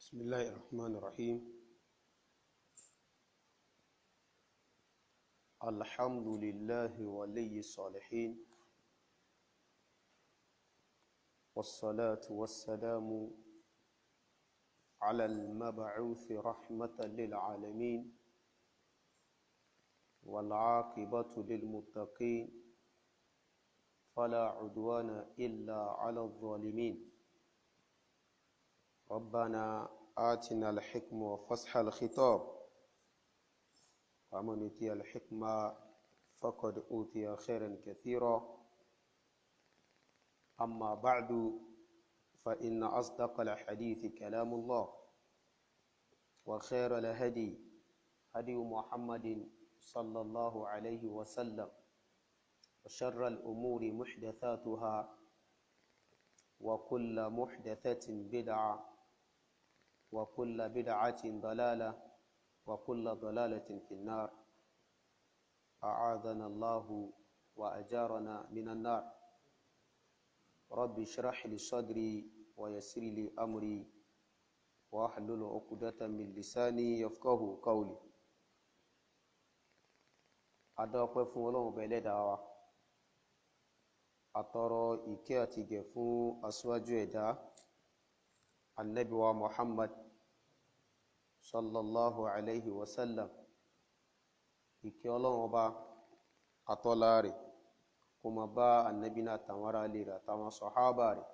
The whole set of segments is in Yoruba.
بسم الله الرحمن الرحيم. الحمد لله ولي الصالحين، والصلاة والسلام على المبعوث رحمة للعالمين، والعاقبة للمتقين، فلا عدوان إلا على الظالمين. ربنا آتنا الحكمة وفصح الخطاب، ومن يؤتي الحكمة فقد أوتي خيرا كثيرا. أما بعد، فإن أصدق الحديث كلام الله، وخير الهدي هدي محمد صلى الله عليه وسلم، وشر الأمور محدثاتها، وكل محدثة بدعة، وكل بدعة ضلالة، وكل ضلالة في النار. أعاذنا الله وأجارنا من النار. رب اشرح لي صدري ويسر لي أمري واحلل عقدة من لساني يفقهوا قولي. adọ́pẹ́ fún Ọlọ́run bẹ́ẹ̀ lẹ́dàá wa, àtọrọ ìkẹ́ àti ìgẹ̀ fún aṣíwájú ẹ̀dá Ànábì wa Muhammad sallallahu alayhi wa sallam. Ìkẹ́ Ọlọ́run ọba àtọ́lá rẹ̀ kó máa bá Ànábì náà àtàwọn ará ilé rẹ̀ àtàwọn sàhábà rẹ̀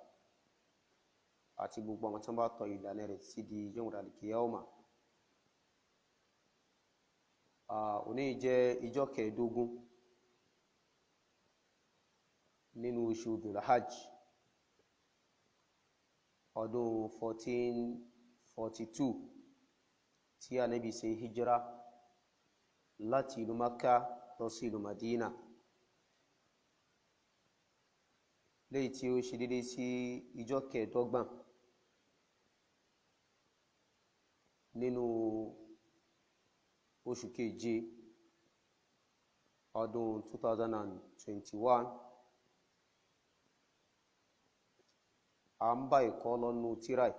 àti gbogbo àwọn tí wọ́n bá tọ̀ ìlànà rẹ̀ sí di yawmul qiyamah. Òní jẹ́ ìjọ́ kẹẹ̀ẹ́dógún nínú oṣù Dhul-Hajj ọdún 1442 tí Ànábì ṣe hijira láti ìlú Makka lọ sí ìlú Madina, léyìí tí ó ṣe dédé sí ìjọ́ kẹẹ̀ẹ́dọ́gbọ̀n nínú oṣù keje ọdún 2021. à ń bá ẹ̀kọ́ lọ́nà tíráì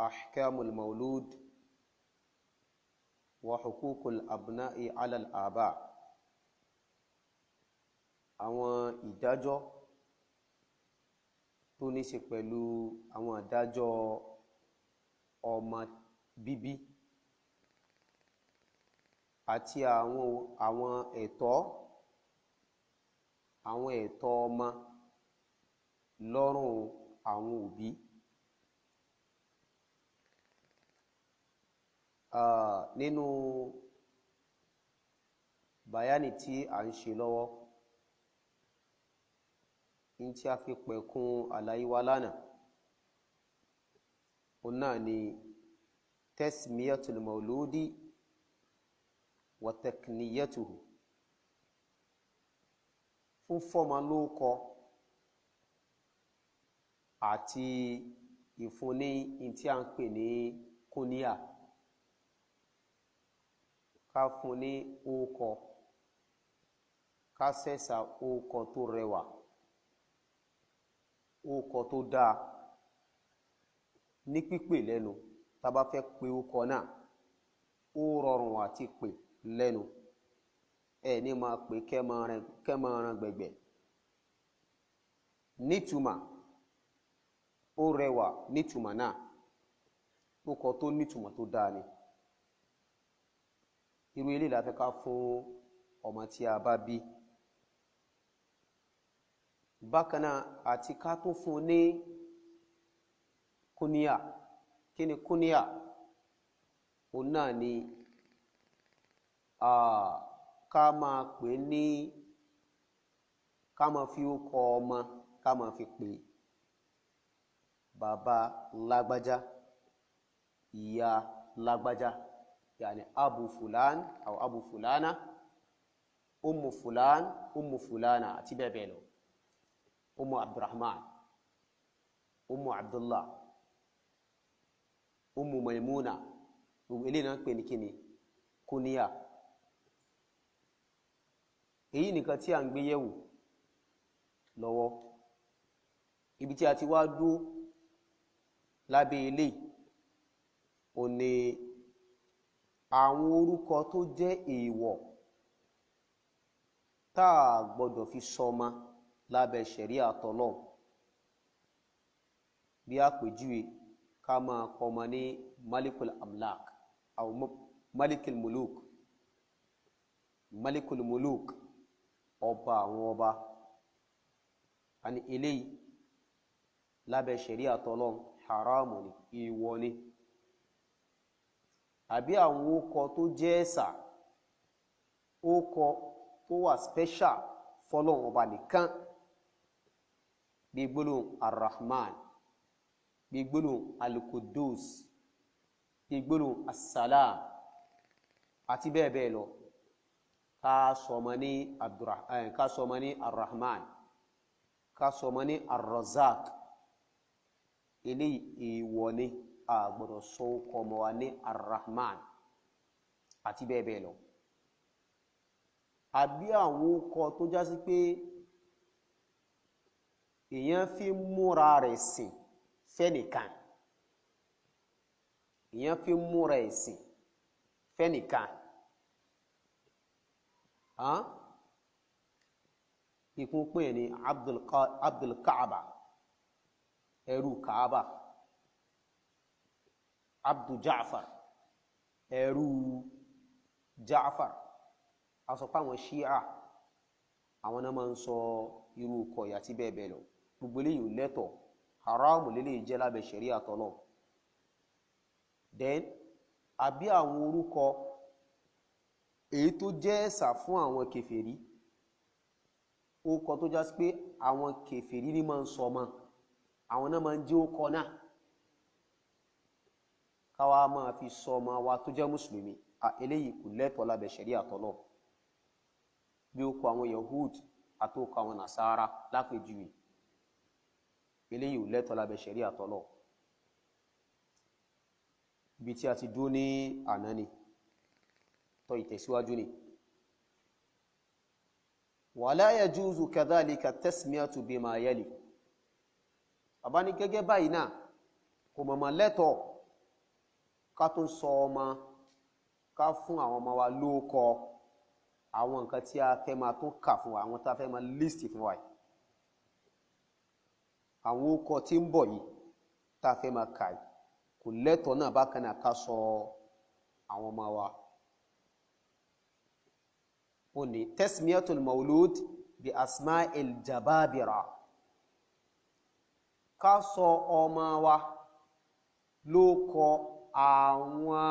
ahkamul maulud wa huquq al-abna'i ala al-aba', àwọn ìdájọ́ tó ní ṣe pẹ̀lú àwọn ìdájọ́ ọmọ bíbí àti àwọn ẹ̀tọ́ ọmọ lọ́rùn àwọn òbí. Nínú bayani tí a ń ṣe lọ́wọ́, in tí a fi pẹ̀kún àlàyé wa lánàá, òun náà ni tasmiyatul mauludi wa takniyatuhu, fún fọ́mọ lórúkọ àti ìfúnni in tí a ń pè ní kúníyà. Ká fún ní orúkọ, ká sẹ́sà orúkọ tó rẹwà, orúkọ tó dáa ní pípè lẹ́nu. Tá bá fẹ́ pe orúkọ náà, ó rọrùn àti pè lẹ́nu, ẹ ní máa pè kẹ́mọ̀ràn gbẹ̀gbẹ̀. Nítumà, ó rẹwà nítumà náà, orúkọ tó nítumà tó dáa ni. Irú ilé la fẹ́ ká fún ọmọ tí a bá bí. Bákan náà, àti ká tó fún ní kúníyà. Kí ni kúníyà? Òun náà ni ká máa pè ní, ká máa fi orúkọ ọmọ ká máa fi pè bàbá lágbájá, ìyá lágbájá, yani abu fulan aw abu fulana, ummu fulan, ummu fulana àti bẹ́ẹ̀ bẹ́ẹ̀ lọ. Ummu Abdurrahman, ummu Abdullah, ummu Maimuna, gbogbo eléyìí náà ń pè ní kíni? Kúníyà. Èyí nìkan tí a ń gbé yẹ̀wò lọ́wọ́. Ibi tí a ti wá dúró lábẹ́ ilé ó ní àwọn orúkọ tó jẹ́ èèwọ̀ tá gbọ́dọ̀ fi sọmọ lábẹ́ ṣẹ̀ríà t'Ọlọ́hun bí àpèjúwe ká máa kọmọ ní malikul amlak aw malikul muluk malikul muluk ọba àwọn ọba àní eléyìí lábẹ́ ṣẹ̀ríà t'Ọlọ́hun haramu ni èèwọ̀ ni àbí àwọn orúkọ tó jẹ́ ẹ̀sà orúkọ tó wà special fọ́lọ́hun ọba nìkan bí gbólóhùn arrahman bí gbólóhùn alqudus bí gbólóhùn assalam àti bẹ́ẹ̀ bẹ́ẹ̀ lọ ká sọmọ ní abdurrahman ká sọmọ ní arrahman ká sọmọ ní arrazaq eléyìí èèwọ̀ ni a gbọ́dọ̀ sọ ọmọ wa ní arrahman àti bẹ́ẹ̀ bẹ́ẹ̀ lọ àbí àwọn ọkọ̀ tó já sí pé èèyàn fi múra rẹ̀ sìn fẹ́nìkan èèyàn fi múra ẹ̀ sìn fẹ́nìkan ikún pè ní abdulkaaba ẹrú kaaba abdujafar ẹrú jafar asọpá àwọn ṣíà àwọn náà máa ń sọ irú kọ̀yà tí bẹ́ẹ̀ bẹ́ẹ̀ lọ gbogbo eléyìí lẹ́tọ̀ haramu lélẹ́yìí jẹ́ lábẹ́ ṣẹ̀ríà t'Ọlọ́hun then àbí àwọn orúkọ èyí tó jẹ́ ẹ̀sà fún àwọn kèfèrí orúkọ tó já sí pé àwọn kèfèrí ní máa ń sọ mọ́ àwọn náà máa ń jẹ́ orúkọ náà káwa máa fi sọ ọmọ wa tó jẹ́ mùsùlùmí eléyìí kò lẹ́tọ̀ lábẹ́ ṣẹ̀ríà t'Ọlọ́hun bí ó kọ àwọn yahud àti ó kọ àwọn nasara lápèjúwe eléyìí ò lẹ́tọ̀ lábẹ́ ṣẹ̀ríà t'Ọlọ́hun ibi tí a ti dúró ní àná ni tó ìtẹ̀síwájú ni wala yajuzu kadhalika tasmiyatu bima yali bàbá ní gẹ́gẹ́ báyìí náà kò mọ̀mọ̀ lẹ́tọ̀ ká tún sọ ọmọ ká fún àwọn ọmọ wa lóókọ àwọn nǹkan tí a fẹ́ máa tún kà fún wa àwọn tá a fẹ́ máa list fún wa yìí àwọn ókọ tí ń bọ̀ yìí tá a fẹ́ máa kà yìí kò lẹ́tọ̀ọ́ náà bákan náà ká sọ àwọn ọmọ wa ó ní tasmiyatul maulud bi asma'il jababira ká sọ ọmọ wa lóókọ àwọn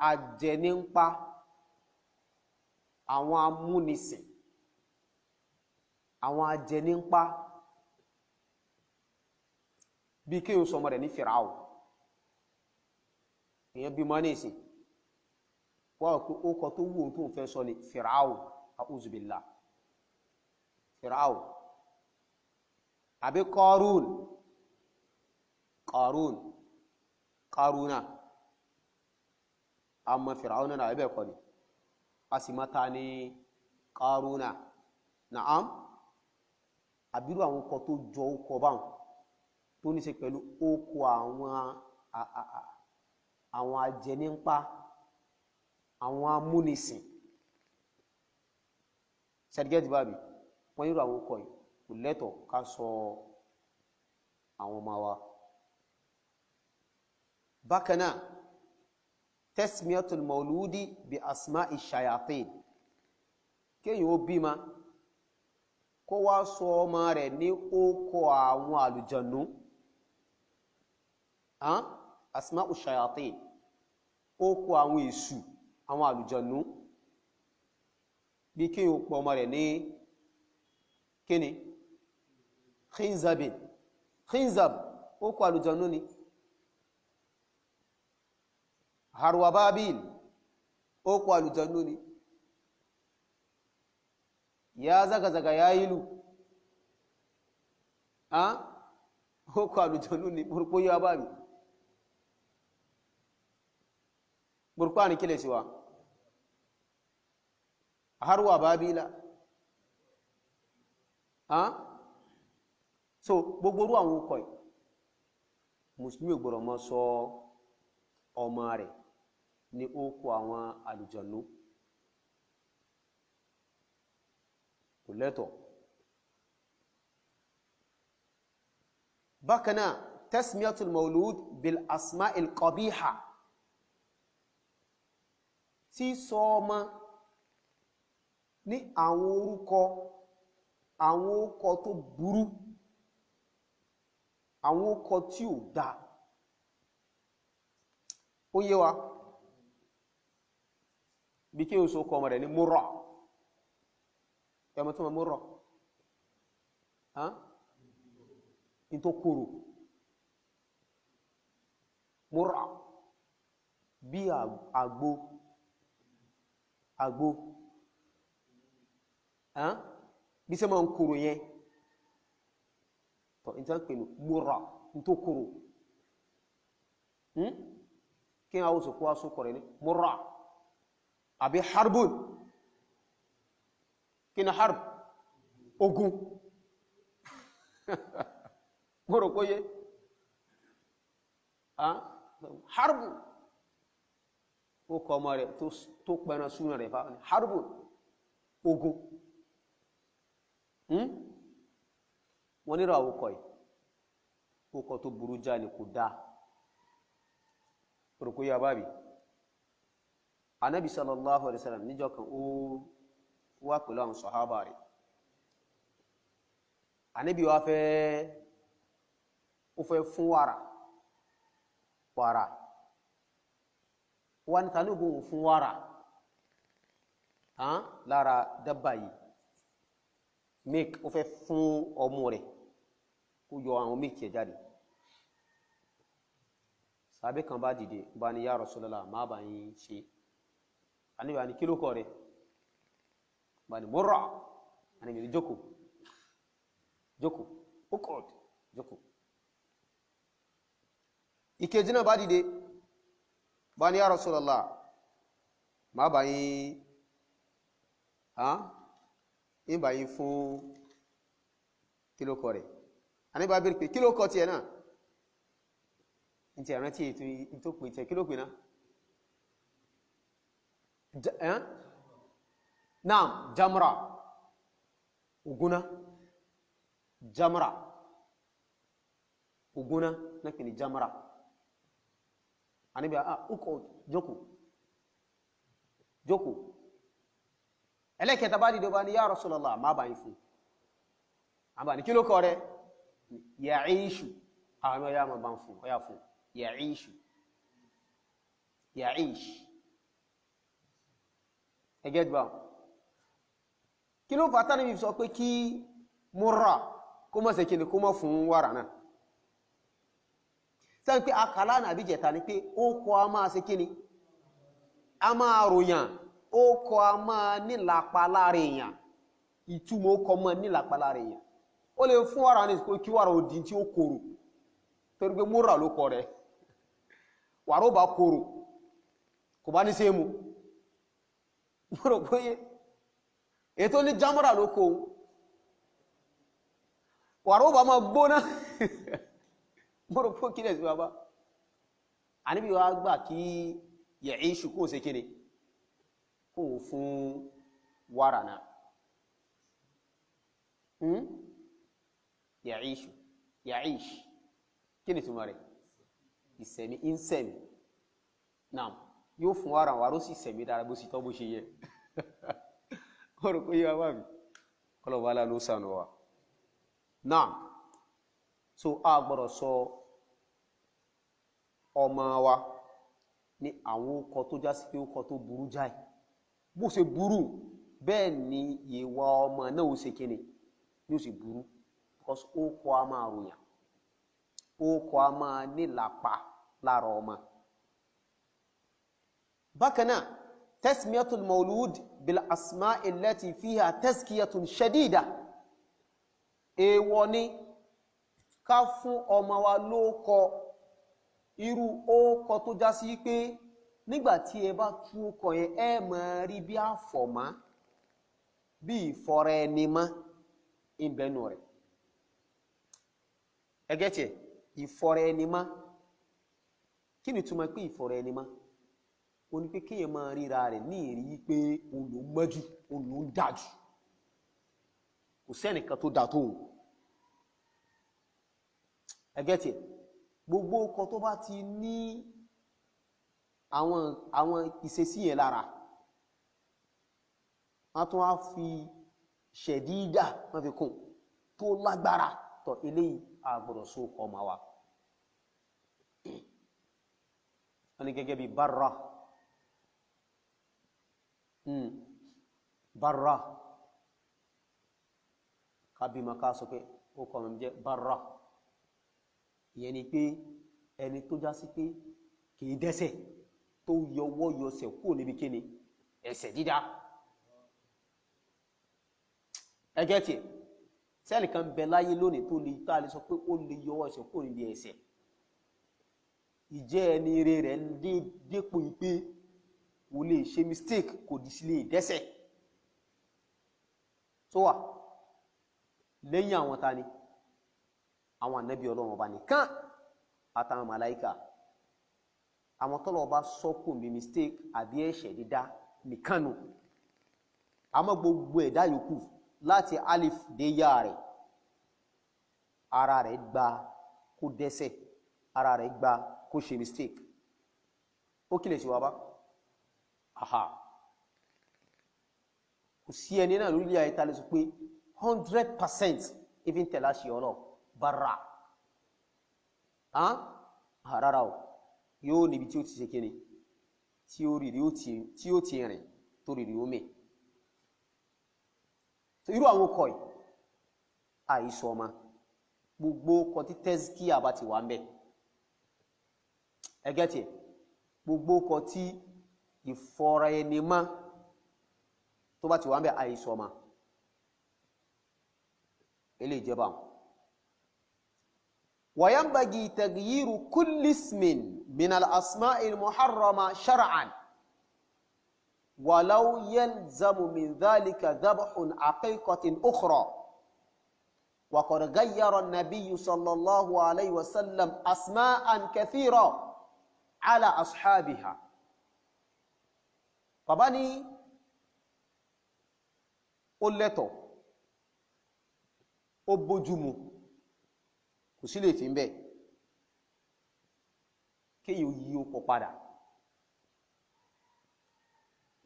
ajẹnípa àwọn amúnisìn àwọn ajẹnípa bí kí o sọmọ rẹ̀ ní fìràwù èyàn bí mọ́ ní ìsìn wọ́n kó ókọ tó wù tó ń fẹ́ sọ ní fìràwù a'udhu billah fìràwù àbí Qaruna àmọ́ fìràwù náà ẹbẹ̀ kọ́ ni a sì máa ta ní Qaruna na'am àbírú àwọn ọkọ̀ tó jọ ọkọ̀ báwọn tó ní ṣe pẹ̀lú ókọ àwọn ajẹnípa àwọn amúnisìn ṣẹ́dígẹ́dì bábí wọ́n yíro àwọn ọkọ̀ yìí kò lẹ́tọ̀ ká sọ àwọn ọmọ wa bákanáà tasmiyatul mauludi bi asma'i shayatin kéyìn ó bímọ kó wá sọ ọmọ rẹ̀ ní ókọ àwọn àlùjànnú asma'u shayatin ókọ àwọn èṣù àwọn àlùjànnú bí kéyìn ó pọ̀ ọmọ rẹ̀ ní kíni khinzab ókọ àlùjànnú ni harwababil ókọ àlùjànnú ni ya zaga ya ilu ókọ àlùjànnú ni burúkú yá bá mi burúkú ní kílẹ̀ síwá harwababila so gbogbo orú àwọn ókọ yìí mùsùlùmí ò gbọ́dọ̀ máa sọ ọmọ rẹ̀ ní orúkọ àwọn àlùjànnú kò lẹ́tọ̀ọ́. bákan náà tasmiyatul maulud bil asma'il qabiha, tí sọ ọmọ ní àwọn orúkọ tó burú, àwọn orúkọ tí ò dá. ó yé wa bí kí o sọ ọkọ ọmọ rẹ̀ ní múrà, ẹmọ tó ma múrà in tó kúrò, múrà bí àgbò bí sẹ́ ma ń kúrò yẹn tó in tán pè ní múrà in tó kúrò. kí a ó sọ kó wá sọ kọ̀rẹ̀ ní múrà àbí harbun. kí ni harb? ogun. mọ́rọ̀ kó yé harbu ó kọ ọmọ rẹ̀ tó pẹ̀rẹ̀ súnà rẹ̀ fáwọn harbu ogun. wọ́n nírò àwòkọ̀ yìí ó kọ tó burú já ní kò dáa. mọ́rọ̀ kó yé abábi Ànábì sallallahu alaihi wasallam níjọ́ kan ó wá pẹ̀lú àwọn sàhábà rẹ̀. Ànábì wá fẹ́ fún wàrà wọ́n tàní ogun fún wàrà lára dábà yìí make ó fẹ́ fún ọmọ rẹ̀ kó yọ àwọn méjì jáde. sàbẹ́ kan bá dìde bá ní ya Rasulullah má bá yín ṣe. Ànábì wá ní kí ló kọ rẹ̀? bá ní múrà. Ànábì ní jókòó ukod jókòó. ìkejì náà bá dìde bá ní ya Rasulullah má bá yín bá yín fún kílókọ rẹ̀. Ànábì bá bèèrè pé kílókọ tiẹ̀ náà ní ti ẹ̀rántí ètò tó pè tẹ̀ kílókọ náà naam jamra oguna jamra oguna na kini jamra. Ànábì uko jókòó. ẹlẹ́kẹta bá dìde bá ní ya Rasulullah má bá yín fún. àbá ní kí ló kọ rẹ̀? ya'ishu. àwọn ọmọ ya ma bá ń fún ọya fún ya'ish. ẹgẹ́ gbà kí ló fàtà níbi sọ pé kí múrà kó mọ́ sí kíni kó mọ́ fún wàrà náà? sẹ́n pé akàlá nàbí jẹta ni pé ó kọ́ a máa sí kíni a máa ròyàn, ó kọ́ a máa nílàpá lára èèyàn, ìtumọ̀ ó kọ́ mọ́ nílàpá lára èèyàn. ó lè fún wàrà ní kí wàrà òdì tí ó kòrò torí pé múrà ló kọ rẹ̀. wàrà ó bá kòrò kò bá ní sí mú. mọ́rọ̀ pé ètò ní jamra ló kó wàrà ó bá máa gbóná. mọ́rọ̀ pé kílẹ̀ sí bàbá. Ànábì wá gbà kí ya'ishu kó ṣe kíni kó fún wàrà náà. ya'ish kíni túmọ̀ rẹ̀? ìsẹ̀mí ìsẹ̀mí náà yóò fún wàrà ó sì sẹ̀mí dára bó sì tọ́ bó ṣe yẹ. mọ́rọ̀ pé yíwa bá mi kọlọ̀wà ló sànù wa náà. so a gbọ́dọ̀ sọ ọmọ wa ní àwọn ọkọ̀ tó já sí pé ọkọ̀ tó burú jáì. bó ṣe burú bẹ́ẹ̀ ni ìwà ọmọ náà ó ṣe kíni ní ó ṣe burú, because ó kọ́ a máa ròyàn, ó kọ́ a máa nílàpá lára ọmọ. bákan náà tasmiyatul maulud bil asma'i allati fiha tazkiyatun shadida. èèwọ̀ ni ká fún ọmọ wa lóókọ irú ókọ tó já sí pé nígbàtí ẹ bá tú ókọ yẹn ẹ máa rí bí àfọ̀mọ́, bí ìfọ̀rọ̀ ẹni mọ́ ìbẹ̀nù rẹ̀. ẹgẹ́ tí ìfọ̀rọ̀ ẹni mọ́ kí ni túmọ̀ pé ìfọ̀rọ̀ ẹni mọ́ ó ní pé kéèyàn máa ríra rẹ̀ ní ìrí pé òun ló mọ́jú òun ló ń dájú kò sẹ́nìkan tó dá tó òun ẹgẹ́ tiẹ̀ gbogbo ọkọ̀ tó bá ti ní àwọn ìṣesí yẹn lára wọ́n tún wá fi ṣẹ̀dídà wọ́n fi kún tó lágbára tọ̀ eléyìí àgbọ̀dọ̀ só kọ́ ma wa wọ́n ní gẹ́gẹ́ bí barra kábí ma ká sọ pé ó kọ́ mọ̀ jẹ́ barra ìyẹn ni pé ẹni tó já sí pé kìí dẹ́ṣẹ̀ tó yọwọ́ yọsẹ̀ kúrò níbi kíni ẹ̀ṣẹ̀ dídá ẹgẹ́ tí sẹ́ẹ̀lì kan bẹ láyé lónìí tó lè tá a lè sọ pé ó lè yọwọ́ ẹ̀ṣẹ̀ kúrò níbi ẹ̀ṣẹ̀ ìjẹ́ ẹni rẹ̀ dépò pé kò lè ṣe mistake kò dì sí lè dẹ́ṣẹ̀ tó wà lẹ́yìn àwọn ta ni àwọn ànábì Ọlọ́run ọba nìkan àtàwọn màláíkà àwọn tọ́lọ̀ ọba sọ́kù bí mistake àbí ẹ̀ṣẹ̀ dídá nìkan nù àmọ́ gbogbo ẹ̀dá yòókù láti alif dé yá rẹ̀ ara rẹ̀ gba kó dẹ́ṣẹ̀ ara rẹ̀ gba kó ṣe mistake ó kí lè ṣe wá bá aha kò sí ẹni náà lórí ayé tá lè sọ pé 100% even tẹ̀lá ṣe ọlọ́ barra rárá o yóò níbi tí ó ti ṣe kíni tí ó ti rìn tó rí ó mẹ́ irú àwọn ọkọ̀ yìí àìsọ ọmọ gbogbo ọkọ̀ tí tẹ́síkí àbá ti wà ń bẹ̀ ẹgẹ́ tí gbogbo ọkọ̀ tí ìfọ́ra ẹni mọ́ tó bá ti wà ń bẹ̀ àìsọ ọmọ ilé ìjẹba وينبغي تغيير كل اسم من الأسماء المحرمة شرعا ولو يلزم من ذلك ذبح عقيقة أخرى وقد غير النبي صلى الله عليه وسلم أسماء كثيرة على أصحابها فبني قلتو أبجمو kò sí lè fi ń bẹ́ kéyìí yí ó pọ̀ padà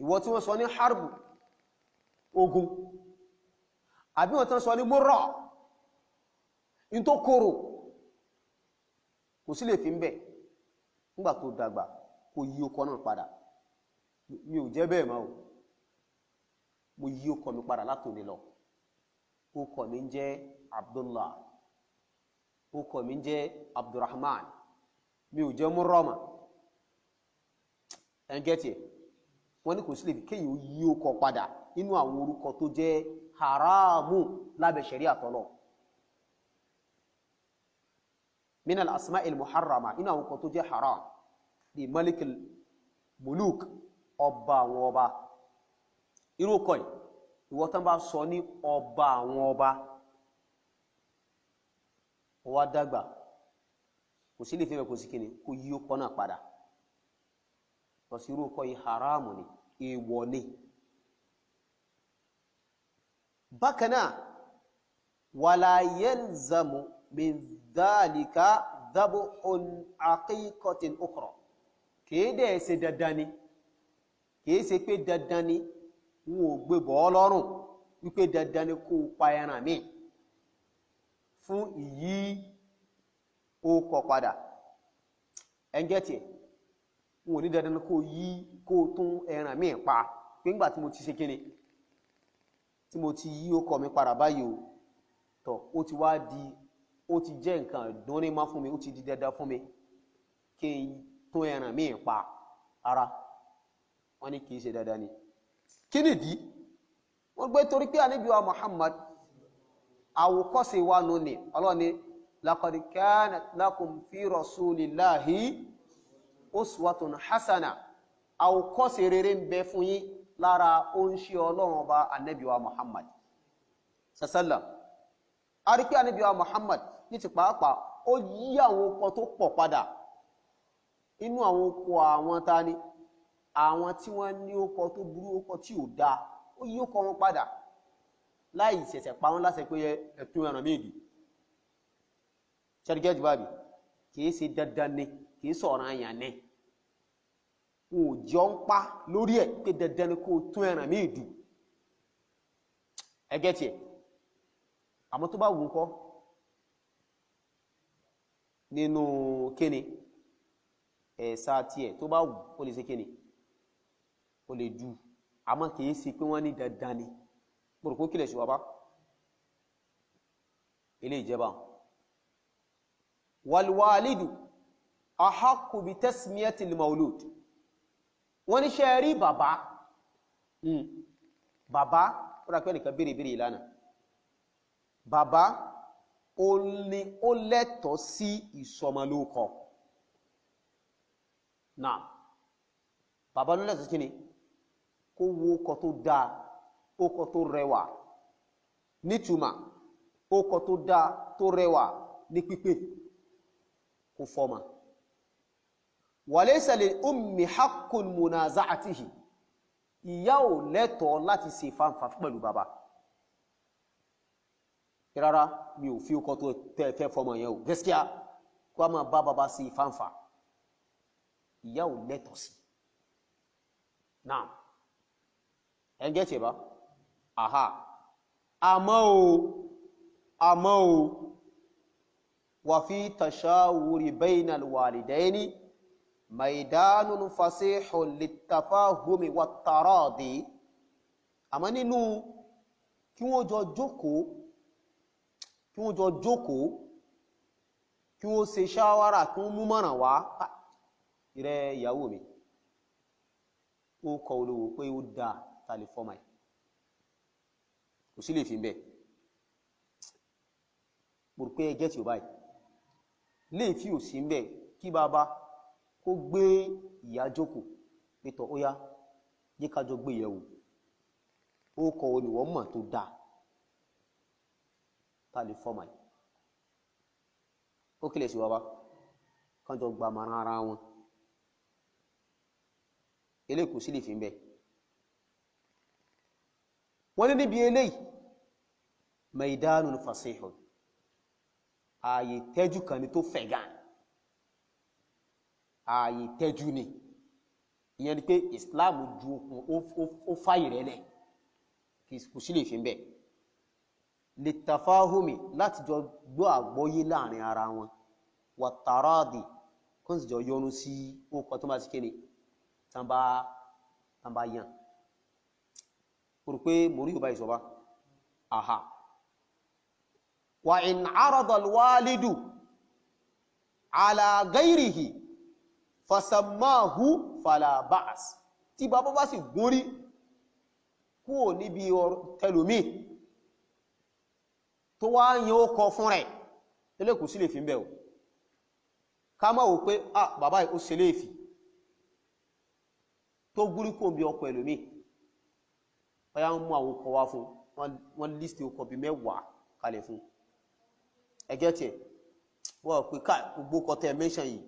ìwọ tí wọ́n sọ ní harbu ogun àbí wọ́n tán sọ ní mọ́rọ̀ in tó kóró kò sí lè fi ń bẹ́ nígbà tó dàgbà kò yí ó kọ náà padà mi ò jẹ́ bẹ́ẹ̀ máa mo yí ó kọ mi padà látòní lọ ó kọ mi ń jẹ́ Abdullah ó kọ mi jẹ́ Abdurrahman mi ò jẹ́ Murrama ẹngẹ́tì wọ́n ní kò sí lè fi kéyìí ó yí ó kọ padà nínú àwọn orúkọ tó jẹ́ haramu lábẹ́ ṣẹ̀ríà tọ́lọ̀ min al-asma'il muharrama nínú àwọn orúkọ tó jẹ́ haram bí malikul muluk ọba àwọn ọba irú kọ́ ìwọ tán bá sọ ní ọba àwọn ọba wá dàgbà kò sí lè fẹ́ kò sí kíni kò yí ó kọ́ náà padà lọ sí irú ọkọ̀ yìí haramu ni èèwọ̀ ni bákan náà wala yalzamu min dhalika dhabhun aqiqatin ukhra kìí dẹ̀ ṣe dandan ni kìí ṣe pé dandan ni wọn ò gbé bọ́ lọ́rùn wípé dandan ni kó pa ẹran míì fún ìyí ókọ padà ẹngẹ́tì wọn ò ní dandan kó yí kó tún ẹran míì pa pé ńgbà tí mo ti ṣe kíni tí mo ti yí ókọ mi padà báyìí o tọ̀ ó ti wá di ó ti jẹ́ nǹkan ìdúnrí má fún mi ó ti di dandan fún mi kí n tún ẹran míì pa ara wọn ní kìí ṣe dandan ni kí nìdí wọ́n gbé torí pé ànábì wa Muhammad àwòkọ́ṣe wa nù ní ọlọ́ni laqad kanat lakum fi rasulillahi uswatun hasana àwòkọ́ṣe rere ń bẹ fún yín lára oúnṣe ọlọ́run ọba ànábì wa Muhammad sallam a rí pé ànábì wa Muhammad ní ti pàápàá ó yí àwọn ọkọ̀ tó pọ̀ padà inú àwọn oko àwọn tani àwọn tí wọ́n ní oko tó burú oko tí ò dáa ó yí oko wọn padà láì ṣẹ̀ṣẹ̀ pa wọ́n láṣẹ pé ẹ̀tún ẹran méjì ṣẹ́dígẹ́jì bábí kìí ṣe dandan ni kìí sọ̀rọ̀ àyàn ní ò jọ ń pa lórí ẹ̀ pé dandan ni kó tún ẹran méjì ẹgẹ́ tí ẹ̀ àmọ́ tó bá wù kọ́ nínú kíni ẹ̀sà tí ẹ̀ tó bá wù ó lè ṣe kíni ó lè dù àmọ́ kìí ṣe pé wọ́n ní dandan ni mo rò pé kílẹ̀ ṣùgbọ́n bá ilé ìjẹba walwalidu ahaqqu bi tasmiyati al-mawlud wọ́n ní ṣe rí bàbá bàbá ó rà pé nìkan bèrè ìlànà bàbá ó lẹ́tọ̀ọ́ sí ìsọmọlórúkọ náà bàbá ló lẹ́tọ̀ọ́ sí kíni kó wo ọkọ tó dáa ọkọ tó rẹwà nítumà ọkọ tó dáa tó rẹwà ní pípé kó fọ́mà walaysa lil ummi haqqun munaza'atihi ìyá ò lẹ́tọ̀ọ́ láti ṣe fanfà pẹ̀lú bàbá rárá mi ò fi ọkọ tó fẹ́ fọ́mọ yẹn o gaskiya kó a máa bá bàbá sí fanfà ìyá ò lẹ́tọ̀ọ́ sí náà ẹgbẹ́ tí bá aha àmọ́ o wà fi tashawuri bayna alwalidaini maidanun fasihun littafahumi wattaradi àmọ́ nínú kí wọ́n jọ jókòó kí wọ́n ṣe ṣáwárà kí wọ́n mú mọ̀ràn wá ìrẹ́ ìyàwó mi ó kọ olówó pé ó dáa tàlè fọ́mà ẹ̀ kò sí lè fi bẹ́ gbòrò pé ẹgẹ́ tí ó báyìí lè fi ò sí bẹ́ kí bàbá kó gbé ìyá jókòó pẹ́tọ̀ ó yá jẹ́ ká jọ gbé yẹ̀wò ó kọ olùwọ́ mọ̀ tó dáa tàlè fọ́mà ẹ̀ ó kílẹ̀ sí bàbá kán jọ gbà mara ara wọn ilé kò sí lè fi bẹ́ wọ́n ní níbi eléyìí maidanun fasihun ààyè tẹ́jú kan ní tó fẹ̀ gan ààyè tẹ́jú ni ìyẹn ni pé Islam ju ó fàyè rẹ̀ lẹ̀ kò sí lè fi bẹ́ litafahumi láti jọ gbọ́ àgbọ́yé láàrin ara wọn wàtàràdì kó sì jọ yọnu sí ókọ tó máa sí kéne tán bá yàn rò pé morí ò bá ìṣọ́bá àhà wà in arada alwalidu ala ghairihi fasammahu fala ba's tí bàbá bá sì gúnrí kúrò níbi tẹlòmí tó wá yẹn ó kọ fún rẹ̀ tẹ́lẹ̀ kò sí lè fi ń bẹ̀ o ká máa wò pé bàbá ó ṣe léèfì tó gúrí kò bí ọkọ̀ ẹlòmí ọya ń mú àwọn ọkọ̀ wá fún wọ́n lístì ọkọ̀ bí 10 kalẹ̀ fún ẹgẹ́ tí ẹ̀ wọ́n pé ká gbogbo ọkọ̀ tẹ́ mẹ́ṣàn yìí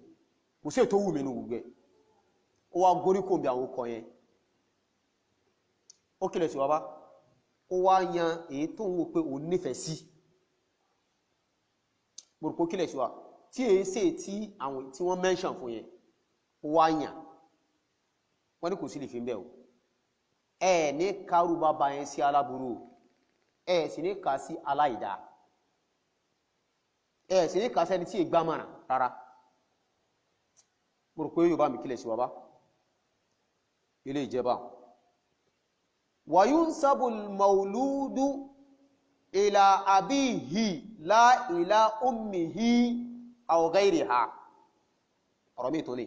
kò sí ètò wù mí nínú gbogbo ẹ̀ ó wá gúrí kò bí àwọn ọkọ̀ yẹn ó kílẹ̀ sí bàbá ó wá yan èyí tó ń wò pé òun nífẹ̀ẹ́ sí gbogbo kílẹ̀ sí wa tí èyí sí tí àwọn tí wọ́n mẹ́ṣàn fún yẹn ó wá yàn wọ́n ní kò sí lè fi ń bẹ̀ o ẹ ní kárù bàbá yẹn sí aláburú ẹ sì ní ká sí aláìdá ẹ sì ní ká sẹ́ni tí ìgbàmọ̀ràn rárá mo rò pé Yorùbá mi kílẹ̀ sí wa bá ilé ìjẹba wa yunsabu al-mawludu ila abihi la ila ummihi aw ghayriha ọ̀rọ̀ mi tó ní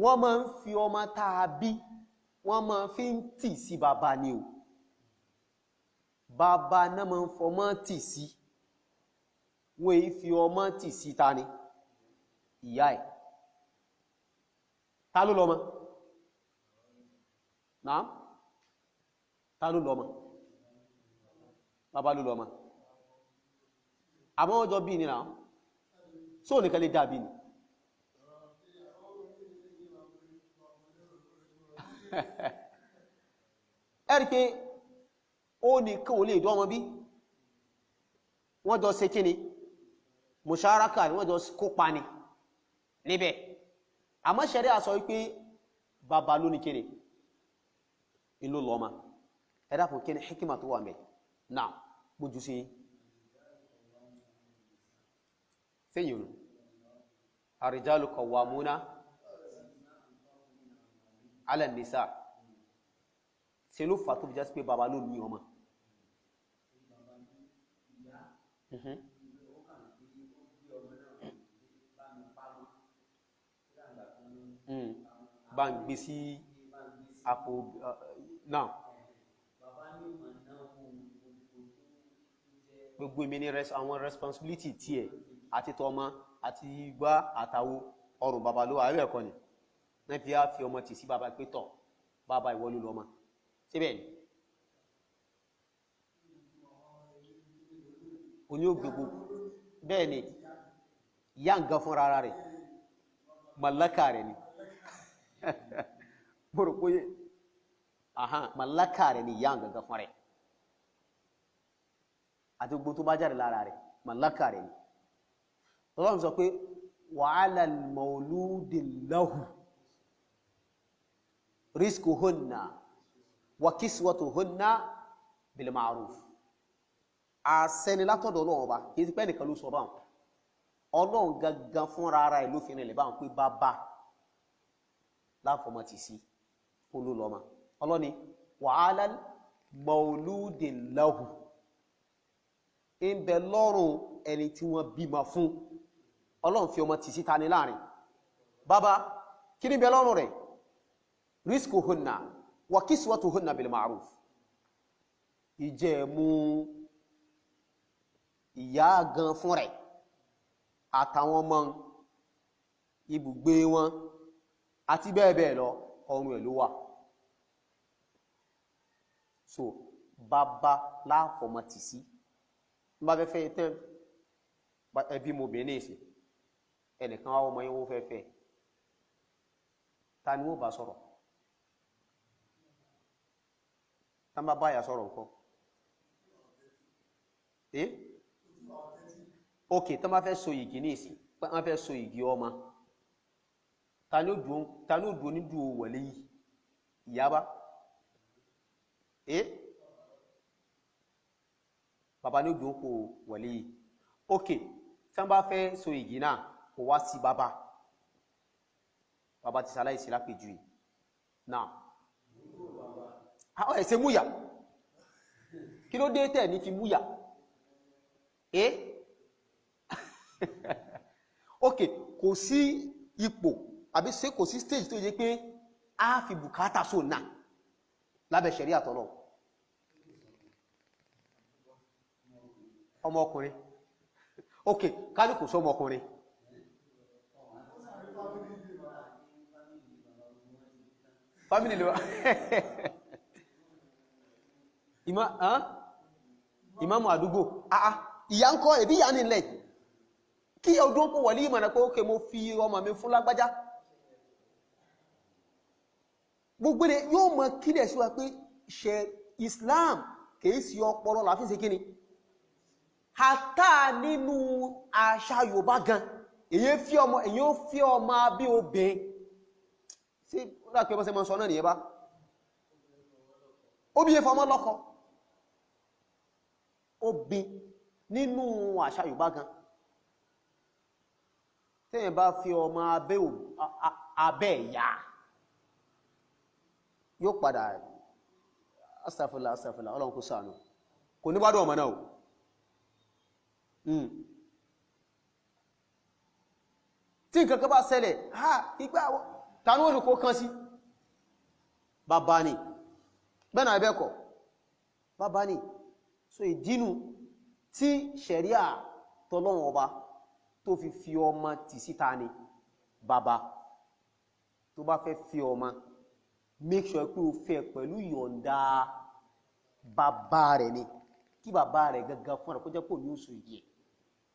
wọ́n máa ń fi ọmọ tàbí wọ́n máa fi ń tì sí bàbá ni o bàbá náà máa ń fọmọ tì sí wọ́n èyí fi ọmọ tì sí ta ni ìyá ẹ̀ ta ló lọ́mọ náà ta ló lọ́mọ bàbá ló lọ́mọ àmọ́ ọjọ́ bí ní náà sóò nìkan lè dàbí ni ẹ rí pé ó nìkan ò lè dọ́ ọmọ bí wọ́n jọ ṣe kíni musharaka ni wọ́n jọ kópa ni níbẹ̀ àmọ́ ṣẹ̀ríà sọ wípé bàbá ló ní kíni ìlú lọ́mọ ẹ dákun kíni hikima tó wà mẹ́ náà gbójú sí sẹ́yìn الرجال قوامون على النساء ṣe ló fà tó bí jásí pé bàbá ló ní ọmọ bá ń gbé sí àpò náà gbogbo ìmí ní àwọn responsibility tí ẹ̀ àti tọmọ àti igbá àtàwò ọrùn bàbá ló wà ẹ̀kọ́ ni náà fi á fi ọmọ tì sí bàbá pé tọ̀ bàbá ìwọ ló lọ́mọ síbẹ̀ ni oní ògbègbò bẹ́ẹ̀ ni ìyá ń gan fúnra ara rẹ̀ màláka rẹ̀ ni mo rò pé màláka rẹ̀ ni ìyá ń gan fúnra rẹ̀ àti gbogbo tó bá jáde lára rẹ̀ màláka rẹ̀ ni Ọlọ́run sọ pé wa 'ala al-mawludi lahu rizquhunna wa kiswatuhunna bil ma'ruf àṣẹni látọ̀dọ̀ Ọlọ́run ọba kìí ti pẹ́ nìkan ló sọ báwọn Ọlọ́run gangan fúnra ara ẹ̀ ló fi rìnlẹ̀ báwọn pé bàbá láfọmọ tì sí olólọ́mọ ọlọ́ni wa 'ala al-mawludi lahu ń bẹ lọ́rùn ẹni tí wọ́n bímọ fún Ọlọ́run fi ọmọ tì síta ní láàrin bàbá kí ní bẹ lọ́rùn rẹ̀ rizquhunna wa kiswatuhunna bil ma'ruf ìjẹ́ mú ìyá gan fún rẹ̀ àtàwọn ọmọ ibùgbé wọn àti bẹ́ẹ̀ bẹ́ẹ̀ lọ ọrùn ẹ̀ ló wà so bàbá láfọmọ tì sí bá fẹ́ fẹ́ tẹ́ ẹbí mo bẹ̀ẹ́ ní ìsìn ẹnìkan wá ọmọ yín wó fẹ́ fẹ́ ta ni wọ́n bá sọ̀rọ̀ tá bá báyà sọ̀rọ̀ nǹkan ok tá bá fẹ́ so igi ní ìsìn wọ́n fẹ́ so igi ọmọ ta ni ó dùn ní dùn wọlé yìí ìyá bá bàbá ní ó dùn kò wọlé yìí ok tí wọ́n bá fẹ́ so igi náà kò wá sí bàbá ti ṣaláìsí lápèjú yìí náà àwọn ẹ̀sẹ̀ múyà kí ló dé tẹ̀ ní fi múyà ok kò sí ipò àbí ṣé kò sí stage tó yẹ pé a fi bùkátà so náà lábẹ́ ṣẹ̀rí àtọ́lọ́ ọmọkùnrin ok kárí kò sọ ọmọkùnrin family lè wá ìmáàmù àdúgbò ìyá ń kọ́ ẹ̀bí ìyá nílẹ̀ kí ọdún kó wọlé ìmọ̀nà pé ókè mo fi ọmọ mi fún lágbájá gbogbo rẹ̀ yóò mọ̀ kílẹ̀ sí wa pé ṣe Islam kìí sí ọpọlọ láti ṣe kíni hátà nínú àṣà Yorùbá gan èyí ó fi ọmọ bí obìnrin sí láti pẹ́ mọ́ sọ náà nìyẹn bá ó bí ẹfọ́ ọmọ lọ́kọ obìn nínú àṣà Yorùbá gan tẹ́yìn bá fi ọmọ abẹ́ ìyá yóò padà astaghfirullah Ọlọ́run kó ṣàánú kò ní gbádùn ọmọ náà tí nǹkan kan bá ṣẹlẹ̀ ìgbà tàní ó ní kó kán sí bàbá ni bẹ́nà ẹbẹ́kọ̀ bàbá ni so ìdínú tí ṣẹ̀ríà tọ́lọ́run ọba tó fi ọmọ tì síta ni bàbá tó bá fẹ́ fi ọmọ make sure pé o fẹ́ pẹ̀lú ìyọ̀ǹda bàbá rẹ̀ ni kí bàbá rẹ̀ gangan fún rẹ̀ kó jẹ́ pò ní oṣù yìí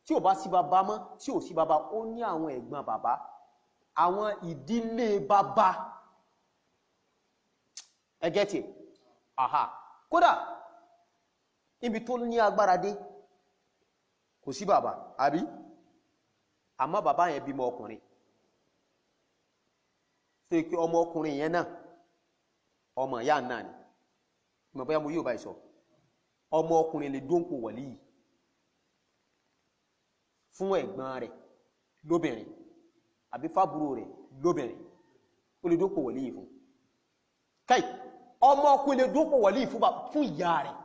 tí ò bá sí bàbá mọ́ tí ò sí bàbá ó ní àwọn ẹ̀gbọ́n bàbá àwọn ìdílé bàbá ẹ get it aha kódà ibi tó ní agbára dé kò sí bàbá àbí àmọ́ bàbá yẹn bímọ ọkùnrin tó kí ọmọ ọkùnrin yẹn náà ọmọ ìyá náà ni mo bóyá mo yóò bá sọ ọmọ ọkùnrin lè dóńpò wàlí fún ẹ̀gbọ́n rẹ̀ lóbìnrin àbí fábúrò rẹ̀ lóbìnrin ó lè dóńpò wàlí fún kai ọmọ ọkùnrin lè dóńpò wàlí fún ìyá rẹ̀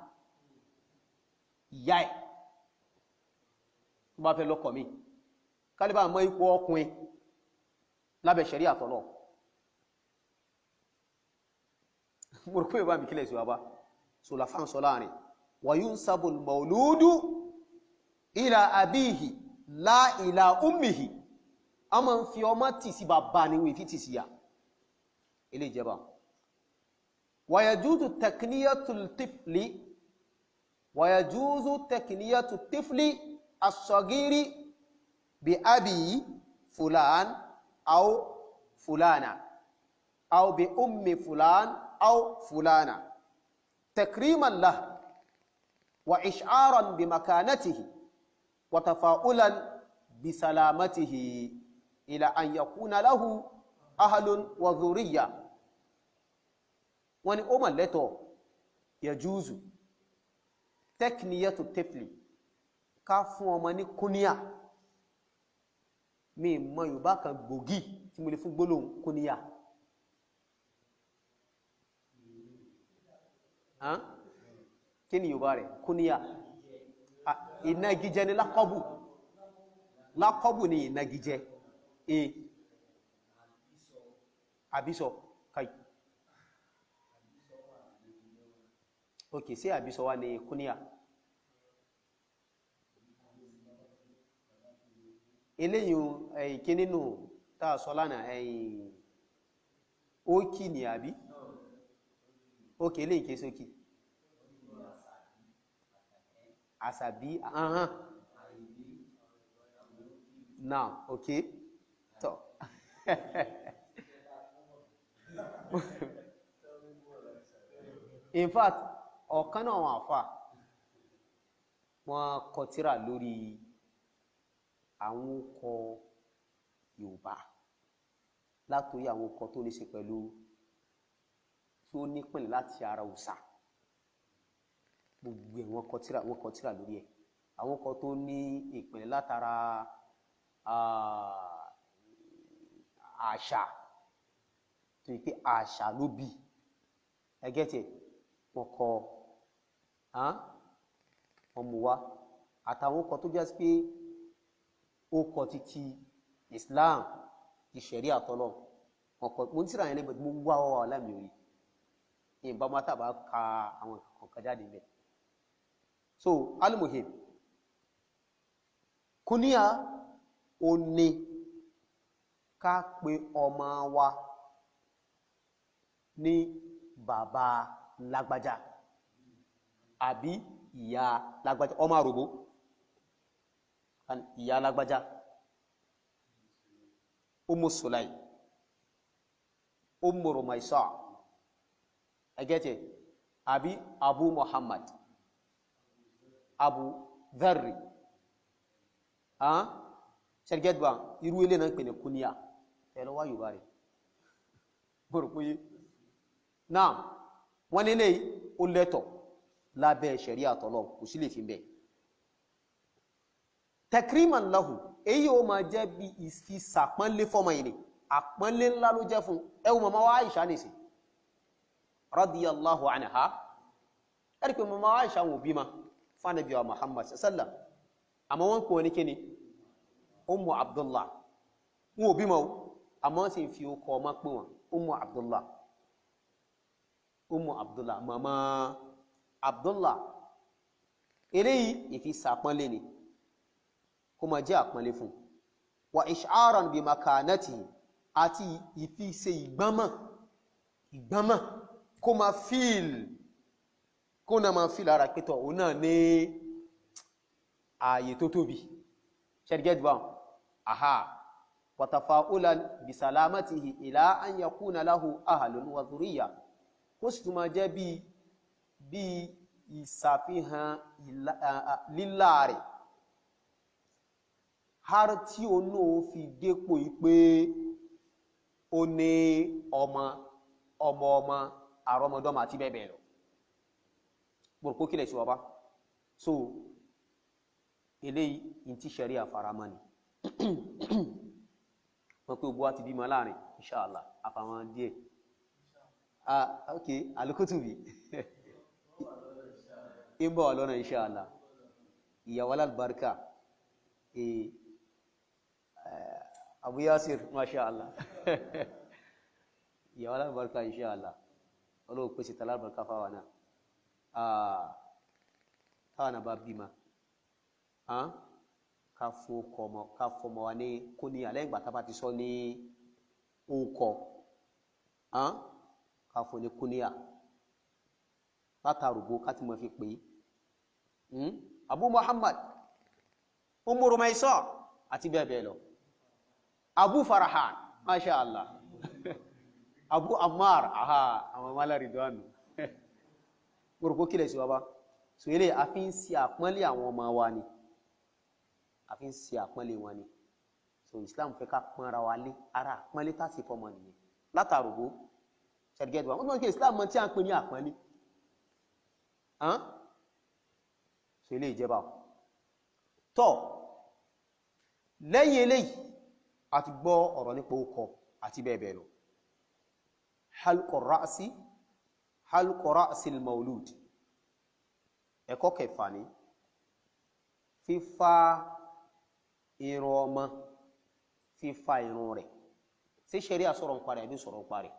ìyá ẹ̀ tó bá fẹ́ lọ́kọ mi kálíbà mọ́ ipò ọkùnrin lábẹ́ ṣẹ̀rí àtọ́lọ́ mo rò pé bá mi kílẹ̀ sí wa bá so la fáwọn sọ láàrin wa yunsabu al-mawludu ila abihi la ila ummihi a ma ń fi ọmọ tì sí bàbá ni wọ́n fi tì sí ya ilé ìjẹba wa yajuzu takniyatul tifli wa yajuzu takniyatul tifli as-saghiri bi abi fulan aw fulana aw bi ummi fulan أو فلانا تكريما له وإشعارا بمكانته وتفاؤلا بسلامته إلى أن يكون له أهل وذرية وأن لتو يجوز تكنية الطفل كافو مني كنيا مما يبقى بوغي تمولي فوق كنيا kí ni Yorùbá rẹ̀ kúníyà ìnagijẹ ni lákọ́bù ni ìnagijẹ àbísọ kai ok sí àbísọ wá ní kúníyà eléyìn kí nínú tàà sọ lánàá ó kí ni àbí okay eléyìí kìí sókè àṣàbí now okay tó in fact ọ̀kan náà wọn àfà wọn kọ tírà lórí àwọn ọkọ̀ Yorùbá látòrí àwọn ọkọ̀ tó ní ṣe pẹ̀lú tí ó nípìnlẹ̀ láti ara òsà gbogbo ẹ̀ wọ́n kọ tírà lórí ẹ̀ àwọn kan tó ní ìpìnlẹ̀ látara àṣà tó yí pé àṣà ló bí ẹgẹ́tẹ̀ wọ́n kọ ọmọ wa àtàwọn kan tó jẹ́ sí pé ó kọ títí Islam ìṣẹ̀rí àtọ́lọ̀ wọ́n kọ mo ń tírà yẹn lẹ́gbẹ̀ẹ́ mo wá wà láàmì orí ìbá mátà bá ka àwọn kọ̀ọ̀kan jáde mẹ́ so alimuhim kúníyà ó ní ká pe ọmọ wa ní bàbá lágbájá àbí ìyá lágbájá ọmọ àròbó ìyá lágbájá Ummu Sulaym Ummu Rumaysa agete àbí Abu Muhammad Abu Dharri ṣergetba irú ilé náà pè ní kúníyà ẹ̀lọ́ wá Yorùbá rẹ̀ bọ̀rọ̀póyé náà wọ́n nílé ó lẹ́tọ̀ lábẹ́ ṣẹ̀rí àtọ́lọ́ kò sí lè fi bẹ́ takriman lahu èyí ó máa jẹ́ bí ìfisàpọ́nlé fọ́mọ ìní àpọ́nlé ńlá ló jẹ́ fún ẹwù màmá wa Aisha nìsí radiyallahu anha ẹ̀rí pé màmá wa Aisha wọ́n bí ma fánàbí wa Muhammad sallam àmọ́ wọ́n kò ní kíni Ummu Abdullah wọ́n bí ma àmọ́ sì fi ọkọ̀ ọmọ pé wọn Ummu Abdullah màmá Abdullah eléyìí ìfisàpọ́nlé ni kó máa jẹ́ àpọ́nlé fún wa ish'aran bi makanatihi àti ìfise ìgbánmọ̀ kó máa fíìl kó náà máa fíìl ara pẹ́tọ̀ òun náà ní ààyè tó tóbi ṣẹ́dgẹ́dì bá àhá wa tafa'ulan bi salamatihi ila an yakuna lahu ahlun wa dhuriyya kó sì tún máa jẹ́ bí ìṣàfihàn lílá rẹ̀ har tí ó náà fi dépò pé ó ní ọmọ àrọmọdọ́mọ àti bẹ́ẹ̀ bẹ́ẹ̀ lọ gbogbo kílẹ̀ sí wọ́n bá so eléyìí in tí sharia faramọ́ ni wọ́n pé ogbó wá ti bímọ láàrin inṣáàlá àfàwọn díẹ̀ ok alikutubi ìbọ̀ ọlọ́nà inṣáàlá ìyàwó albarka Abu Yasir mashallah ìyàwó albarka inṣáàlá ọlọ́wọ́ pèsè tàlárbarka fáwọn náà táwọn náà bá bímọ ká fọmọ wa ní kúníyà lẹ́yìn ìgbà tá bá ti sọ ní orúkọ ká fọ ní kúníyà látàrúgbó ká ti mọ̀ fi pè Abu Muhammad Ummu Rumaysa àti bẹ́ẹ̀ bẹ́ẹ̀ lọ Abu Farhan masha Allah Abu Ammar àwọn málàrídọ́nù gbogbo kílẹ̀ sí wa bá so ilé a fi ń ṣe àpọ́nlé àwọn ọmọ wa ni a fi ń ṣe àpọ́nlé wọn ni so Islam fẹ́ ká pọ́nra wa lé ara àpọ́nlé tá sì fọmọ nìyẹn látàrúgbó ṣẹ̀dgẹ́dùwà wọ́n mọ̀ kí Islam mọ̀ tí a ń pè ní àpọ́nlé so ilé ìjẹba tọ́ lẹ́yìn eléyìí a ti gbọ́ ọ̀rọ̀ nípa okọ àti bẹ́ẹ̀ bẹ́ẹ̀ lọ halqu ra'sil maulud ẹ̀kọ́ kẹfà ní fífá irun ọmọ fífá irun rẹ̀ sí ṣẹ̀ríà sọ̀rọ̀ ń parí àbí sọ̀rọ̀ ń parí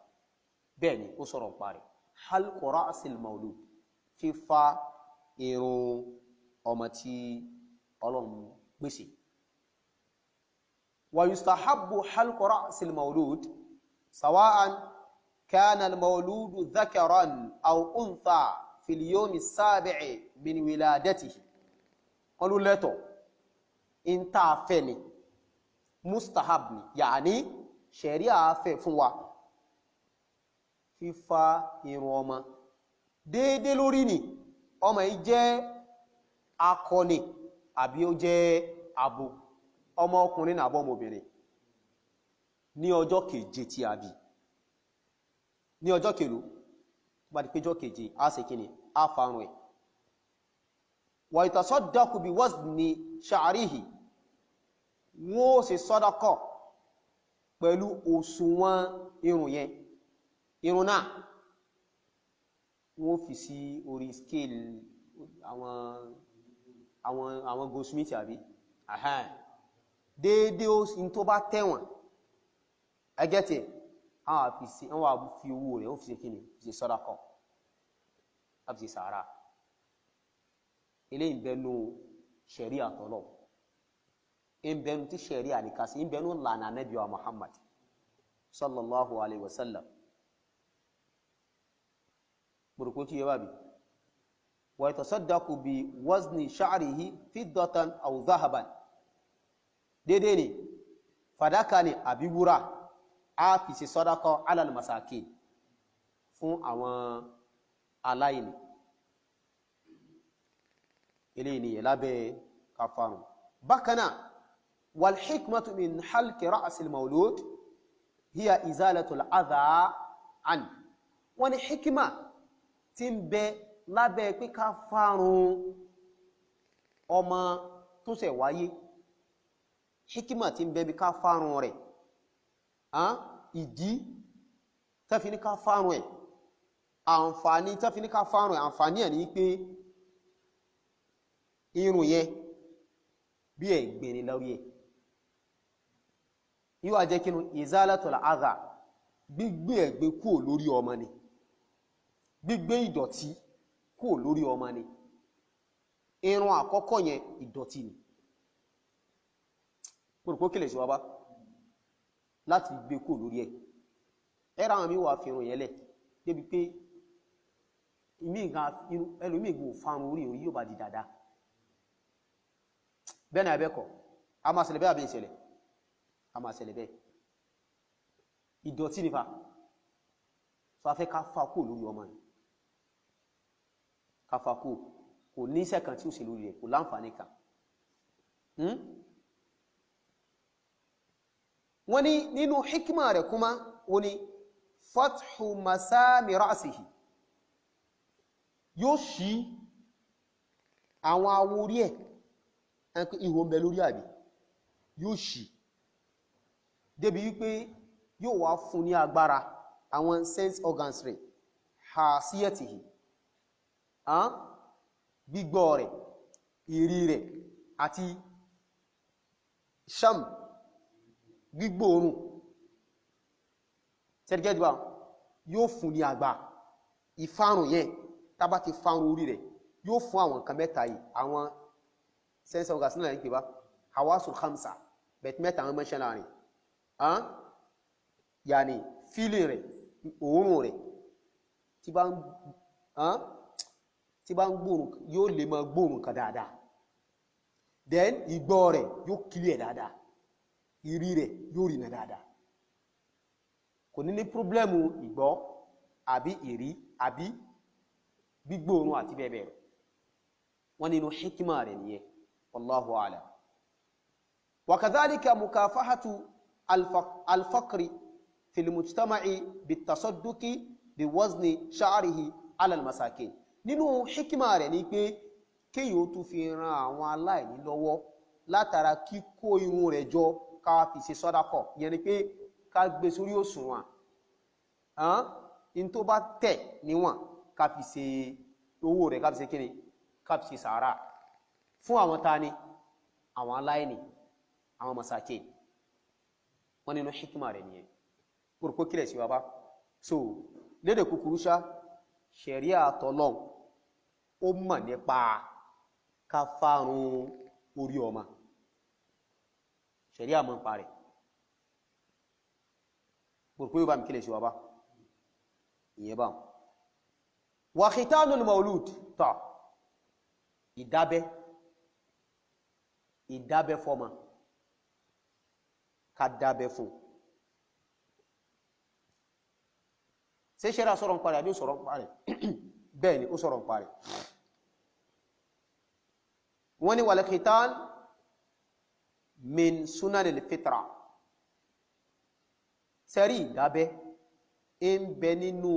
bẹ́ẹ̀ ni ó sọ̀rọ̀ ń parí halqu ra'sil maulud fífá irun ọmọ tí Ọlọ́run pèsè wa yustahabbu halqu ra'sil maulud sawa'an kana al-mauludu dhakaran aw untha في اليوم السابع من ولادته قالوا لتو انت فني مستحب يعني شريعه fe fún wa fífá irun ọmọ déédé lórí ni ọmọ yìí jẹ́ akọni àbí ó jẹ́ abo ọmọ ọkùnrin na ọmọ obìnrin ní ọjọ́ keje tí a bí ní ọjọ́ kelo bá di péjọ keje a ṣe kíni a farun ẹ̀ wa yatasaddaqu bi wazni sha'rihi wọ́n ṣe sàdákà pẹ̀lú òṣùwọ̀n irun yẹn irun náà wọ́n fi sí orí scale àwọn goldsmith àbí déédé in tó bá tẹ̀wọ̀n ẹgẹ́tẹ̀ wọ́n wà fi owó rẹ̀ ó fi ṣe kíni fi ṣe sàdákà àbí sàárà ilé ìbẹnu ṣẹ̀ríà tọ́lọ̀ ìbẹnu tí ṣẹ̀ríà ní kásí ìbẹnu lànà Ànábì wa Muhammad sallallahu alaihi wasallam burúkú tí yẹ bá bí wa yatasaddaqu bi wazni sha'rihi fiddatan aw dhahaban dédé ni fàdákà ni àbí wúrà a fi ṣe sàdákà alal masakin fún àwọn aláìní ilé ni lábẹ́ kafarun bákaná wal hikmatu min halqi ra'sil maulud hiya izalatul adha an wọ́n ní hikima tí ń bẹ lábẹ́ pé kafarun ọmọ tó ṣẹ̀ wáyé hikima tí ń bẹ bí kafarun rẹ̀ ìdí tẹ́fi ní kafarun ẹ̀ àǹfààní tẹ́fi ní kafarun ẹ̀ àǹfààní ẹ̀ ní pé irun yẹn bí ẹ̀gbin ni lórí ẹ̀ yíò wá jẹ́ kínú izalatul adha gbígbé ẹ̀gbin kúrò lórí ọmọ ni gbígbé ìdọ̀tí kúrò lórí ọmọ ni irun àkọ́kọ́ yẹn ìdọ̀tí ni pòròpó kílẹ̀ sí wá bá láti gbé kúrò lórí ẹ̀ ẹ̀rọ àwọn mi wà fi irun yẹn lẹ̀ débi pé ẹlòmíì gùn fárun orí yóò bá di dáadáa bẹ́ẹ̀ ni àbẹ́kọ̀ a máa ṣẹlẹ̀ bẹ́ẹ̀ àbí ìṣẹ̀lẹ̀ a máa ṣẹlẹ̀ bẹ́ẹ̀ ìdọ̀tí nípa so a fẹ́ ká fà kó lórí ọmọ yìí ká fà kó kò ní iṣẹ́ kan tí ó ṣe lórí rẹ̀ kò láǹfààní kan wọ́n ní nínú hikma rẹ̀ kuma wọ́n ní fathu masami ra'sihi yóò ṣí àwọn awórí ẹ̀ ẹnkú ihò ń bẹ lórí àbí yóò ṣí débi wípé yóò wá fún ní agbára àwọn sense organs rẹ̀ hasiyatihi gbígbọ́ rẹ̀ ìrí rẹ̀ àti sham gbígbóòrùn tẹ́lẹ̀gẹ́dùwà yóò fún ní àgbà ìfárùn yẹn tàbá ti fárùn orí rẹ̀ yóò fún àwọn nǹkan mẹ́ta yìí àwọn sense organs náà ní pé bá hawasul khamsa bet mẹ́ta àwọn mẹ́ṣẹ́ láàrin yàní feeling rẹ̀ òórùn rẹ̀ tí bá ń gbóòrùn yóò lè máa gbóòrùn kan dáadáa then ìgbọ́ rẹ̀ yóò clear dáadáa ìrí rẹ̀ yóò rìnà dáadáa kò ní ní pọ́blẹ́mù ìgbọ́ àbí ìrí àbí gbígbóòrùn àti bẹ́ẹ̀ bẹ́ẹ̀ wọ́n nínú hikima rẹ̀ nìyẹn wallahu a'lam wa kadhalika mukafahatu al-faqri fil mujtama'i bit-tasadduqi bi wazni sha'rihi 'ala al-masakin nínú hikima rẹ̀ ní pé kéyìí ó tún fi ran àwọn aláìní lọ́wọ́ látara kíkó irun rẹ̀ jọ ká fi ṣe sọ́dákọ̀ yẹn ni pé ká gbé sórí òṣùwọ̀n in tó bá tẹ̀ níwọ̀n ká fi ṣe owó rẹ̀ ká fi ṣe kíni ká fi ṣe sàárà fún àwọn tani àwọn aláìní àwọn masakin wọ́n nínú hikima rẹ̀ nìyẹn kúrùkú kílẹ̀ sí wa bá so lédè kúkúrú ṣá ṣẹ̀ríà tọ́lọ́n ó mọ̀ nípa ká fárun orí ọmọ ṣẹ̀ríà mọ̀ nípa rẹ̀ kúrùkú yóò bá mi kílẹ̀ sí wa bá ìyẹn bá wa khitanul maulud tọ́ ìdábẹ́ fọ́mọ ká dábẹ́ fún ṣe ṣẹ́ra sọ̀rọ̀ ń parí àbí ó sọ̀rọ̀ ń parí bẹ́ẹ̀ ni ó sọ̀rọ̀ ń parí wọ́n ni wal khitan min sunanil fitra sẹ́rí ìdábẹ́ ń bẹ nínú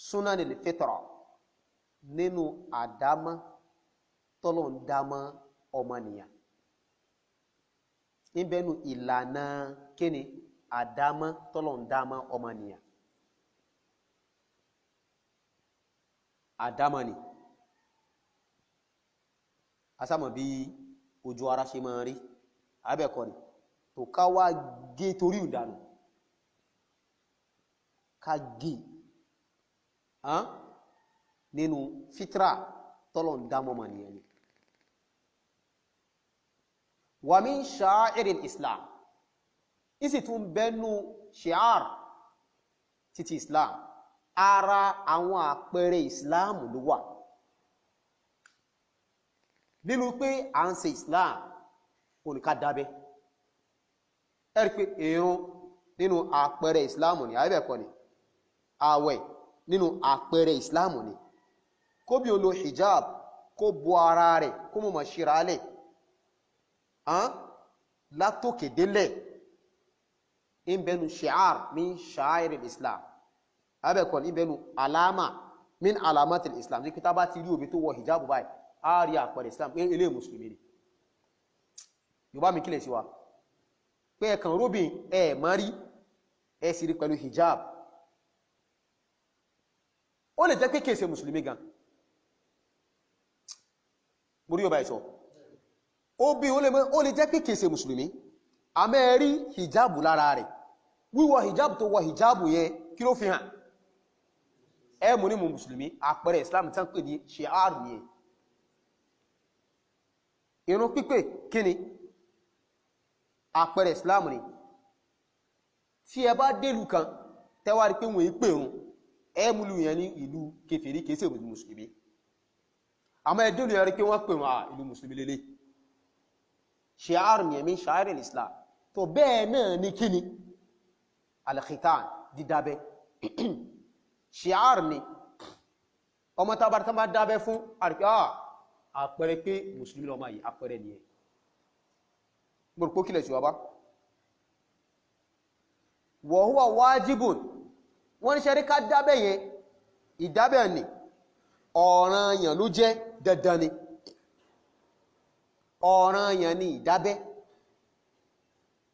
sunanil fitra nínú àdámá tọ́lọ̀ ń dámá ọmọnìyàn ń bẹ nínú ìlànà kíni àdámá tọ́lọ̀ ń dámá ọmọnìyàn àdámá ni asámọ̀ bí ojú ara ṣe máa rí abẹ́ẹ̀kọ́ ni tó ká wá gé torí ìdànù ká gé nínú fitra tọ́lọ̀ ń dámọ́ ọmọnìyàn ni wa min sha'iril islam isi tún bẹnu shi'ar títí islam ara àwọn àpẹẹrẹ islam ló wà nínú pé à ń ṣe islam oníká dábẹ́ ẹ̀rí pé ìrun nínú àpẹẹrẹ islam ni àbẹ́ẹ̀kọ́ ni àwẹ̀ nínú àpẹẹrẹ islam ni kó bí ó lo hijab kó bo ara rẹ̀ kó mọ̀ mọ̀ ṣíralẹ̀ látòkè délẹ̀ in bẹnu shi'ar min sha'ir islam abẹ́ẹ̀kọ́ ní bẹnu alama min alamatil islam ní kítà bá ti rí òbí tó wọ hijab báyìí a rí àpẹẹrẹ islam pé ilé mùsùlùmí ni yóò bá mi kílẹ̀ sí wa pé ẹ̀kàn róbìn ẹ̀ mọ́rí ẹ̀ sì rí pẹ̀lú hijab ó lè jẹ́ pé kèsè mùsùlùmí gan mo rí ọba ìṣọ́ ó lè jẹ́ pé kèsè mùsùlùmí a mẹ́ rí hijab lára rẹ̀ wíwọ hijab tó wọ hijab yẹn kí ló fi hàn ẹ mú ní mú mùsùlùmí àpẹẹrẹ islam tán pè ní shi'ar yẹn ìrun pípè kí ni àpẹẹrẹ islam ni tí ẹ bá délù kan tẹ́wàá rí pé wọ́n ń pèrún ẹ múlù yẹn ní ìlú kèfèrí kèsè mùsùlùmí àmọ́ ẹ délù yẹn rí pé wọ́n pèrún ìlú mùsùlùmí lélẹ̀ shi'ar ni min sha'ir islam tó bẹ́ẹ̀ náà ní kíni al-khitan dídábẹ́ shi'ar ni ọmọ tá bá dábẹ́ fún àríkí àpẹẹrẹ pé mùsùlùmí lọ́mọ yìí àpẹẹrẹ ni ẹ gbọ́rùpó kílẹ̀ ṣùgbọ́n bá wa huwa wajibun wọ́n ní ṣẹ́rí ká dábẹ́ yẹn ìdábẹ́ ni ọ̀ranyàn ló jẹ́ dandan ni ọ̀ranyàn ni ìdábẹ́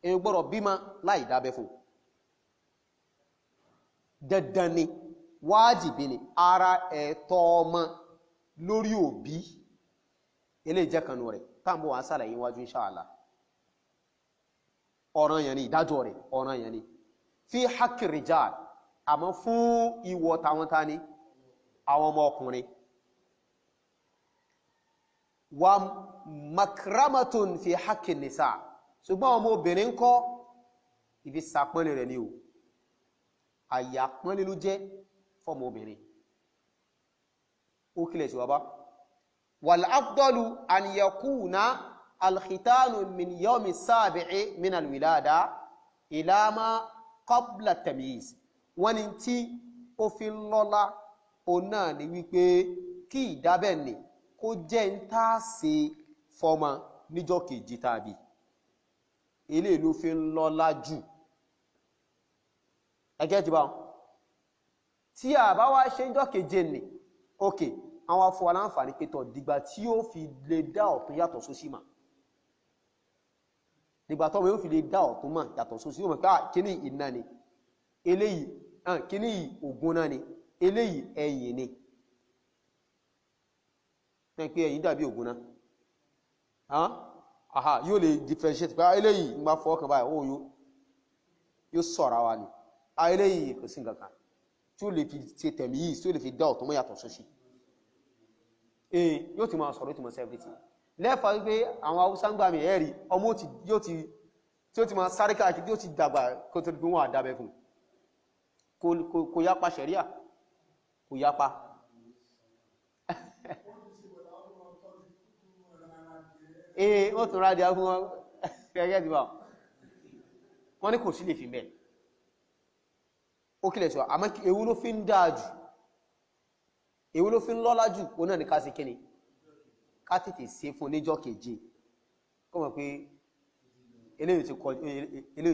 èyí gbọ́dọ̀ bímọ láì dábẹ́ fún dandan ni wájìbí ni ara ẹ̀tọ́ ọmọ lórí òbí eléyìí jẹ́ kanú rẹ̀ táàbọ̀ wà sàlàyé wájú inṣáàlá ọ̀ranyàn ni ìdájọ́ rẹ̀ ọ̀ranyàn ni fi haqqi rijal àmọ́ fún ìwọ tàwọn tání àwọn ọmọ ọkùnrin wa makramatun fi haqqi nisa ṣùgbọ́n ọmọ obìnrin kọ́ ibi sàpọ́nlẹ̀ rẹ̀ ni o àyàpọ́nlẹ̀ ló jẹ́ fọ́mọ obìnrin ó kílẹ̀ sí wábá wal afdalu an yakuna alkhitanu min yawmi sabi'i min alwilada ila ma qabla tamyiz wọ́n ní tí ó fi lọ́lá o náà ni wípé kí ìdábẹ̀ ní kó jẹ́ ń tàṣe fọ́mọ níjọ́ kejì tàbí ilé ìlú fi lọ́lá jù ẹgẹ́ ti bá wọn tí a bá wá ṣe níjọ́ keje ní òkè àwọn afọ aláǹfààní pétọ̀ dìgbà tí ó fi lè dá ọ̀tún yàtọ̀ sósì mà dìgbà tọ́mọ yóò fi lè dá ọ̀tún mà yàtọ̀ sósì ó mọ̀ pé kíní iná ni eléyìí kíní ògùn náà ni eléyìí ẹ̀yìn ni pé ẹ̀yìn dàbí ògùn náà yóò lè differentiate pé eléyìí ń bá fọ́ kan báyìí yóò sọ̀rọ̀ wa ni eléyìí kò sí nǹkan kan tí ó lè fi ṣe tẹ̀mí yìí tí ó lè fi dá ọ̀tún mọ́ yàtọ̀ sósì yóò ti máa sọ̀rọ̀ yóò ti máa ṣe everything lẹ́fà wípé àwọn Haúsá ń gbà mí ẹ̀rí ọmọ tí ó ti máa sáré káàkiri yóò ti dàgbà kó tó gbé wọn àdábẹ́ fún kò yapa ṣẹ̀ríà kò yapa wọ́n tún rádìá fún wọn gẹ́gẹ́ ti bá wọn ní kò sí lè fi mẹ́ ó kílẹ̀ sọ àmọ́ èwo ló fi ń dáa jù èwo ló fi ń lọ́lá jù ó náà ní ká sí kíni ká tètè ṣe fún níjọ́ keje kọ́ mọ̀ pé eléyìí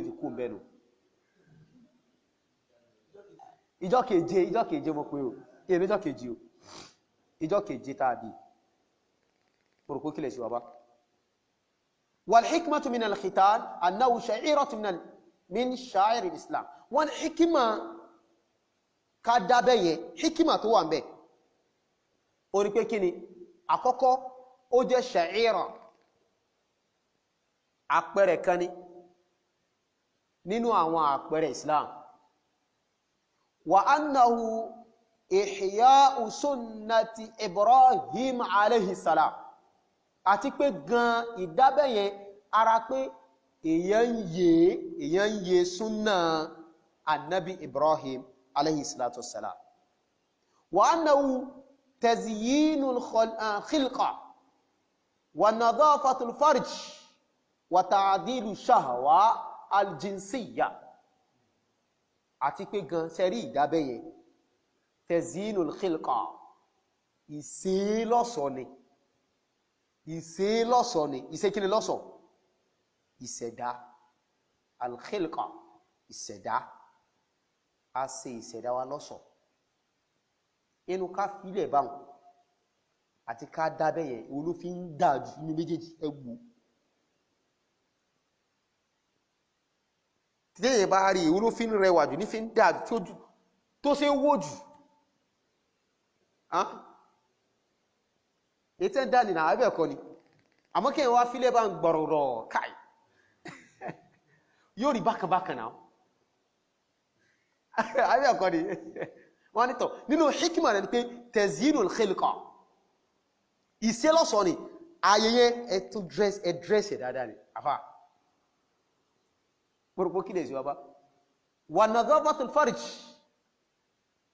ti kú mẹ́nu ìjọ́ keje mo pé o èmi ìjọ́ keje o ìjọ́ keje tàbí orùkú kílẹ̀ sí wàbá wal hikmatu min al-khitan annahu sha'iratu min sha'ir al-islam wọ́n hikima ká dábẹ́yẹ hikima tó wà ń bẹ̀ orí pé kíni àkọ́kọ́ ó jẹ́ sha'ira àpẹẹrẹ kan ní nínú àwọn àpẹẹrẹ islam wa annahu ihya'u sunnati ibrahim alayhi salam àti pé gan ìdábẹ́yẹn ara pé èyàn ń yé súnnà annabi ibrahim alayhi salatu wassalam wa annahu tazyinul khilqa wa nadhafatul farj wa ta'dilu shahwa aljinsiyya àti pé gan sẹ́rí ìdábẹ́yẹn tazyinul khilqa ìṣelọ́ṣọ̀ ni ìṣekíni lọ́ṣọ̀ ìṣẹ̀dá alkhilqa ìṣẹ̀dá a ṣe ìṣẹ̀dá wa lọ́ṣọ̀ inú ká fílẹ̀ báhùn àti ká dábẹ́yẹ olófin ń dájú ní méjèèjì ẹgbù tí tẹ́yẹ bá rí olófin rẹwà jù ní fi ń dájú tó ṣe wó jù ètò ẹ̀dá nìna àbẹ́ ẹ̀kọ́ ni àmọ́ kí wá fílẹ̀ bá ń gbọ̀rọ̀rọ̀ káì yóò rí bákanbákan náà àbẹ́ ẹ̀kọ́ ni wọ́n ní tọ̀ nínú hikima rẹ̀ ni pé tazyinul khilqa ìṣelọ́ṣọ̀ ni ayẹyẹ ẹ̀tún ẹ̀dírẹ́sì dáadáa ni àfà pọ̀rọ̀pọ̀ kí lè ṣe wá bá wa nadhafatul farj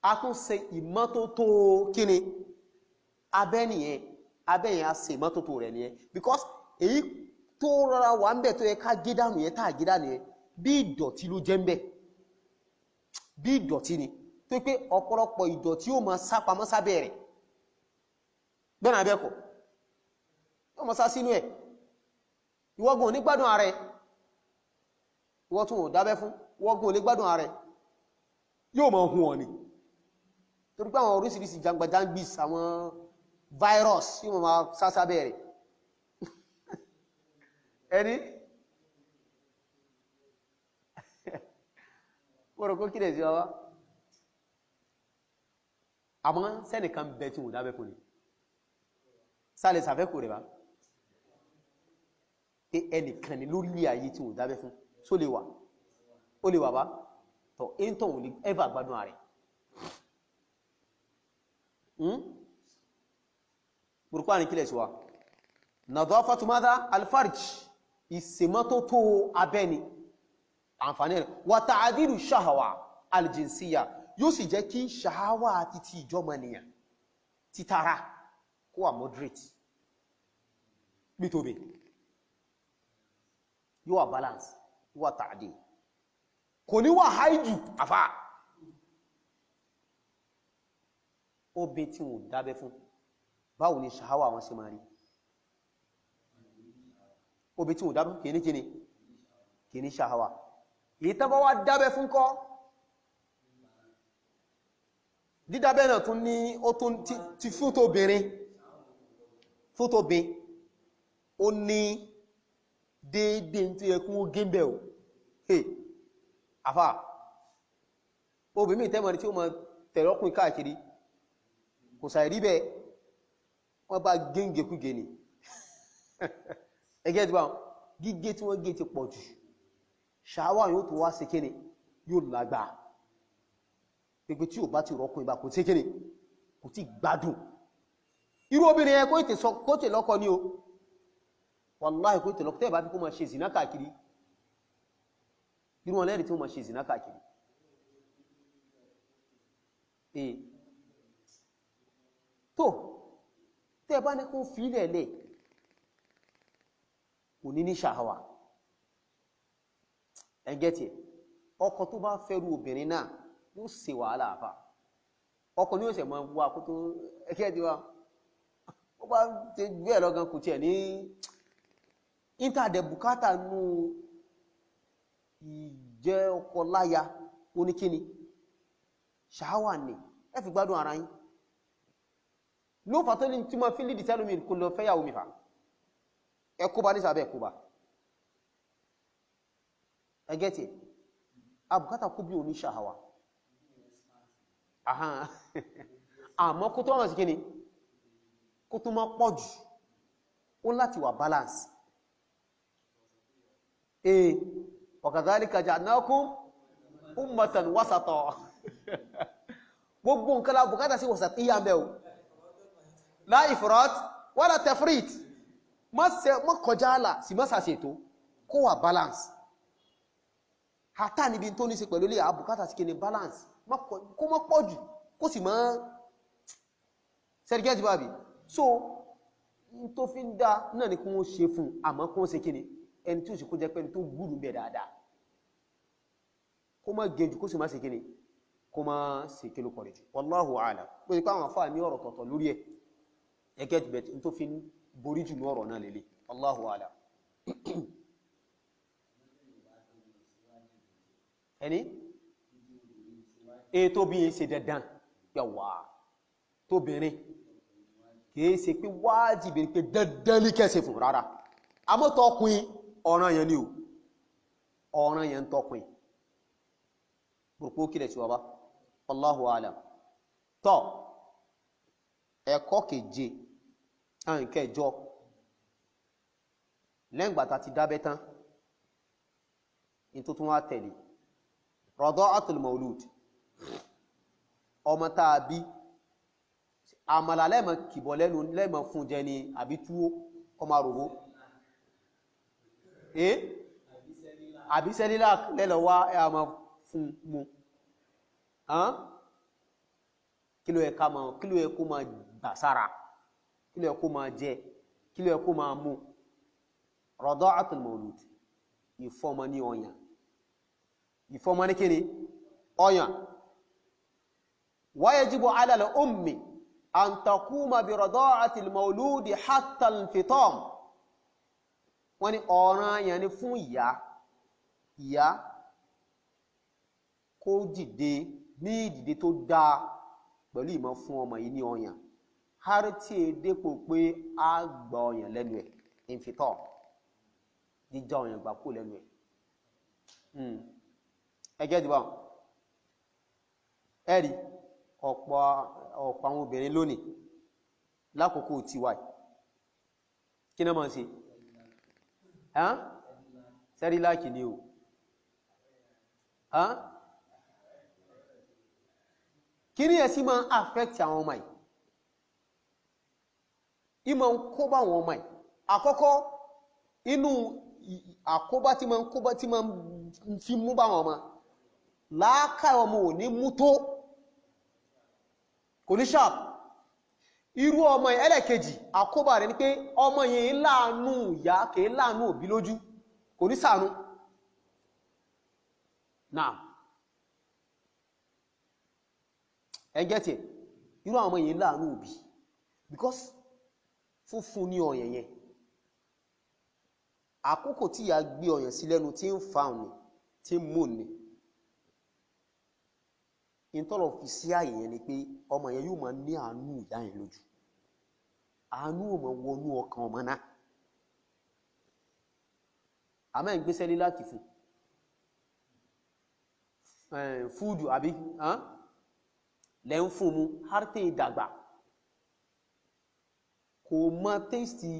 a tún ṣe ìmọ́tótó kíni abẹ́nìyẹn a ṣe ìmọ́tótó rẹ̀ nìyẹn because èyí tó rọra wà ń bẹ̀ tó yẹ ká gídánù yẹn táà gídánù yẹn bí ìdọ̀tí ló jẹ́ ń bẹ̀ bí ìdọ̀tí ni tó pé ọ̀pọ̀lọpọ̀ ìdọ̀tí ó máa sá pamọ́ sábẹ́ rẹ̀ bẹ́ẹ̀ náà bẹ́ẹ̀ kọ́ ó máa sá sínú ẹ̀ ìwọ́gun ò ní gbádùn ààrẹ ìwọ́ tún ò dábẹ́ fún ìwọ́gun ò ní gbádùn ààrẹ yóò máa hun ọ̀ ni torí pé àwọn oríṣiríṣi jangbajangbis àwọn virus yóò máa sá sábẹ́ rẹ̀ ẹni wọ́n rọ̀ kó kí lè sí ọwá àmọ́ sẹ́nìkan bẹ tí wọ́n dábẹ́ fún ni sáàlẹ̀ sàfẹ́kù rẹ̀ bá pé ẹnìkan ni lórí ilé ayé tí wọ́n dábẹ́ fún só lè wà ó lè wà bá tọ́ ẹ̀ntọ́ wọ́n lè ẹ́fà gbádùn ààrẹ burúkú àní kílẹ̀ sí wa nadafatu madha alfarj ìṣèmọ́tótó abẹ́ni àǹfààní rẹ̀ wa ta'adilu shahawa aljinsiya yóò sì jẹ́ kí shahawa àti ti ìjọmọ̀nìyàn títara kó wà moderate bítóbi yóò wà balance yóò wà ta'adil kò ní wà haiju àfá obì tí wọ́n dábẹ́ fún báwo ni shahawa wọn ṣe máa rí obì tí wọ́n dábẹ́ fún kìí ní shahawa èyí tán bá wá dábẹ́ fún kọ́ dídábẹ́ náà tún ní ó tún ti fún tó bin ó ní déédé tó yẹ kún ó gẹ́m̀bẹ̀ ò hey àfà obìnrin tẹ́mọ̀ ní tí ó mọ̀ tẹ̀lọ́kùn káàkiri kò sàìrí bẹ́ẹ̀ wọ́n bá gẹ́ǹgẹ̀kúgẹ̀ ni ẹgẹ́ tí wọ́n gígé tí wọ́n gé ti pọ̀ jù ṣàwà yóò tó wá sékéni yóò lágbà pẹ̀pẹ̀ tí ò bá ti rọ́kùn ìbá kò sékéni kò tí gbádùn irú obìnrin ẹ kó tè lọ́kọ ní o wàláhì kó tè lọ́kọ tẹ́ẹ̀ bá fi kó máa ṣe zìná káàkiri irú wọn lẹ́rìí tí wọ́n máa ṣe zìná káàkiri tó tẹ́ẹ̀ bá ní kó fi ilẹ̀ lẹ̀ kò ní ní ṣàhàwà ẹgẹ́tì ọkọ tó bá fẹ́rù obìnrin náà yóò ṣe wàhálà àfà ọkọ ní òṣè máa wà kó tó ẹgẹ́tì wa ó bá ti gbé ẹ̀ lọ́gán kò tiẹ̀ ní ìntàdẹ̀ bùkátà nú ìjẹ́ ọkọ láya oníkíni ṣàhàwà ní ẹ fi gbádùn ara yín ló fà tó ní tí ma fi lìdí tẹ́lómi kò lọ fẹ́yàwó mi fà ẹkúba ní sàbẹ̀ ẹkúba ẹgẹ́tì abùkátà kú bí oní ṣàhàwà àmọ́ kó tó wọ́n sí kíni kó tó má pọ̀ jù ó láti wà balance wa kadhalika ja'alnakum ummatan wasata gbogbo nǹkan la bùkátà sí wasatiyya mẹ́ o la ifrat wala tafrit má kọjá àlà sí má sàṣètò kó wà balance hátà níbi tó ní sí pẹ̀lú ilé àbùkátà sí kíni balance kó má pọ̀ jù kó sì má sẹ́rìgẹ́jì bábí so n tó fi ń dá náà ni kí wọ́n ṣe fún àmọ́ kó ṣe kíni ẹni tí ó sì kó jẹ́ pé ẹni tó gúrù bẹ̀ dáadáa kó má gẹjù kó sì má ṣe kíni kó má ṣe kí ló kọ̀rẹ̀ jù wallahu a'lam pé ipá àwọn afáà ní ọ̀rọ̀ tọ̀tọ̀ lórí ẹ̀ ẹgẹ́ jù bẹ̀ tí tó fi ń borí jù ní ọ̀rọ̀ náà lélẹ̀ wallahu a'lam ẹni ètò bí i ṣe dandan yàwà tó bìnrin kìí ṣe pé wájìbì pé dandan ní kẹsẹ̀ fún rárá àmọ́ tọkùn ọ̀ràn yẹn ni o ọ̀ràn yẹn tọkùn gbogbo kílẹ̀ tí wọ́n bá wallahu a'lam tọ́ ẹ̀kọ́ keje àǹkẹjọ lẹ́gbàtà ti dábẹ́ tán in tó tún wá tẹ̀lé rada'atul maulud ọmọ tàà bí àmàlà lẹ́mọ̀ kìbọ̀ lẹ́nu lẹ́mọ̀ fún jẹ ni àbí túwó ọmọ àrògbó àbí sẹ́lílà lẹ́lọ wá ẹ̀mọ̀ fún mú kí ló yẹ kó máa gbà sára kí ló yẹ kó máa jẹ kí ló yẹ kó máa mú rada'atul maulud ìfọ́mọ ní ọyàn ìfọ́mọ ní kíni ọyàn ويجب على الأم أن تقوم برضاعة المولود حتى الفطام wọ́n ní ọ̀ràn yẹn ni fún ìyá kó dìde ní ìdìde tó dáa pẹ̀lú ìmọ̀ fún ọmọ yìí ní ọyàn har tí è dépò pé a gba ọyàn lẹ́nu ẹ̀ ìfitọ́ jíjá ọyàn gbà kó lẹ́nu ẹ̀ ẹgẹ́ dìbọn ẹ̀rí ọ̀pọ̀ àwọn obìnrin lónìí lákòókò tiwa kí náà máa ń ṣe sẹ́ríláàkì ni o kí ní ẹ̀sí máa ń affect àwọn ọmọ yìí ìmọ̀ ń kó bá àwọn ọmọ yìí àkọ́kọ́ inú àkóbá tí máa ń fi mú bá àwọn ọmọ láàká ọmọ ò ní mú tó kò ní sharp irú ọmọ yìí ẹlẹ́kejì àkóbá rẹ̀ ni pé ọmọ yìí láàánú ìyá kìí láàánú òbí lójú kò ní ṣàánú náà ẹgẹ́tì irú àwọn ọmọ yìí láàánú òbí because fúnfún ní ọyàn yẹn àkókò tí ìyá gbé ọyàn sí lẹ́nu tí ń fa òní tí ń mú ní ìtọ́lọ̀ fi sí ààyè yẹn ni pé ọmọ yẹn yóò máa ní àánú ìyá yẹn lójú àánú ọmọ wọnú ọkàn ọmọ náà àmọ́ ń gbéṣẹ́ líláàkì fún fúdù àbí lẹ́ ń fún mú hártẹ́ ìdàgbà kò mọ tẹ́sì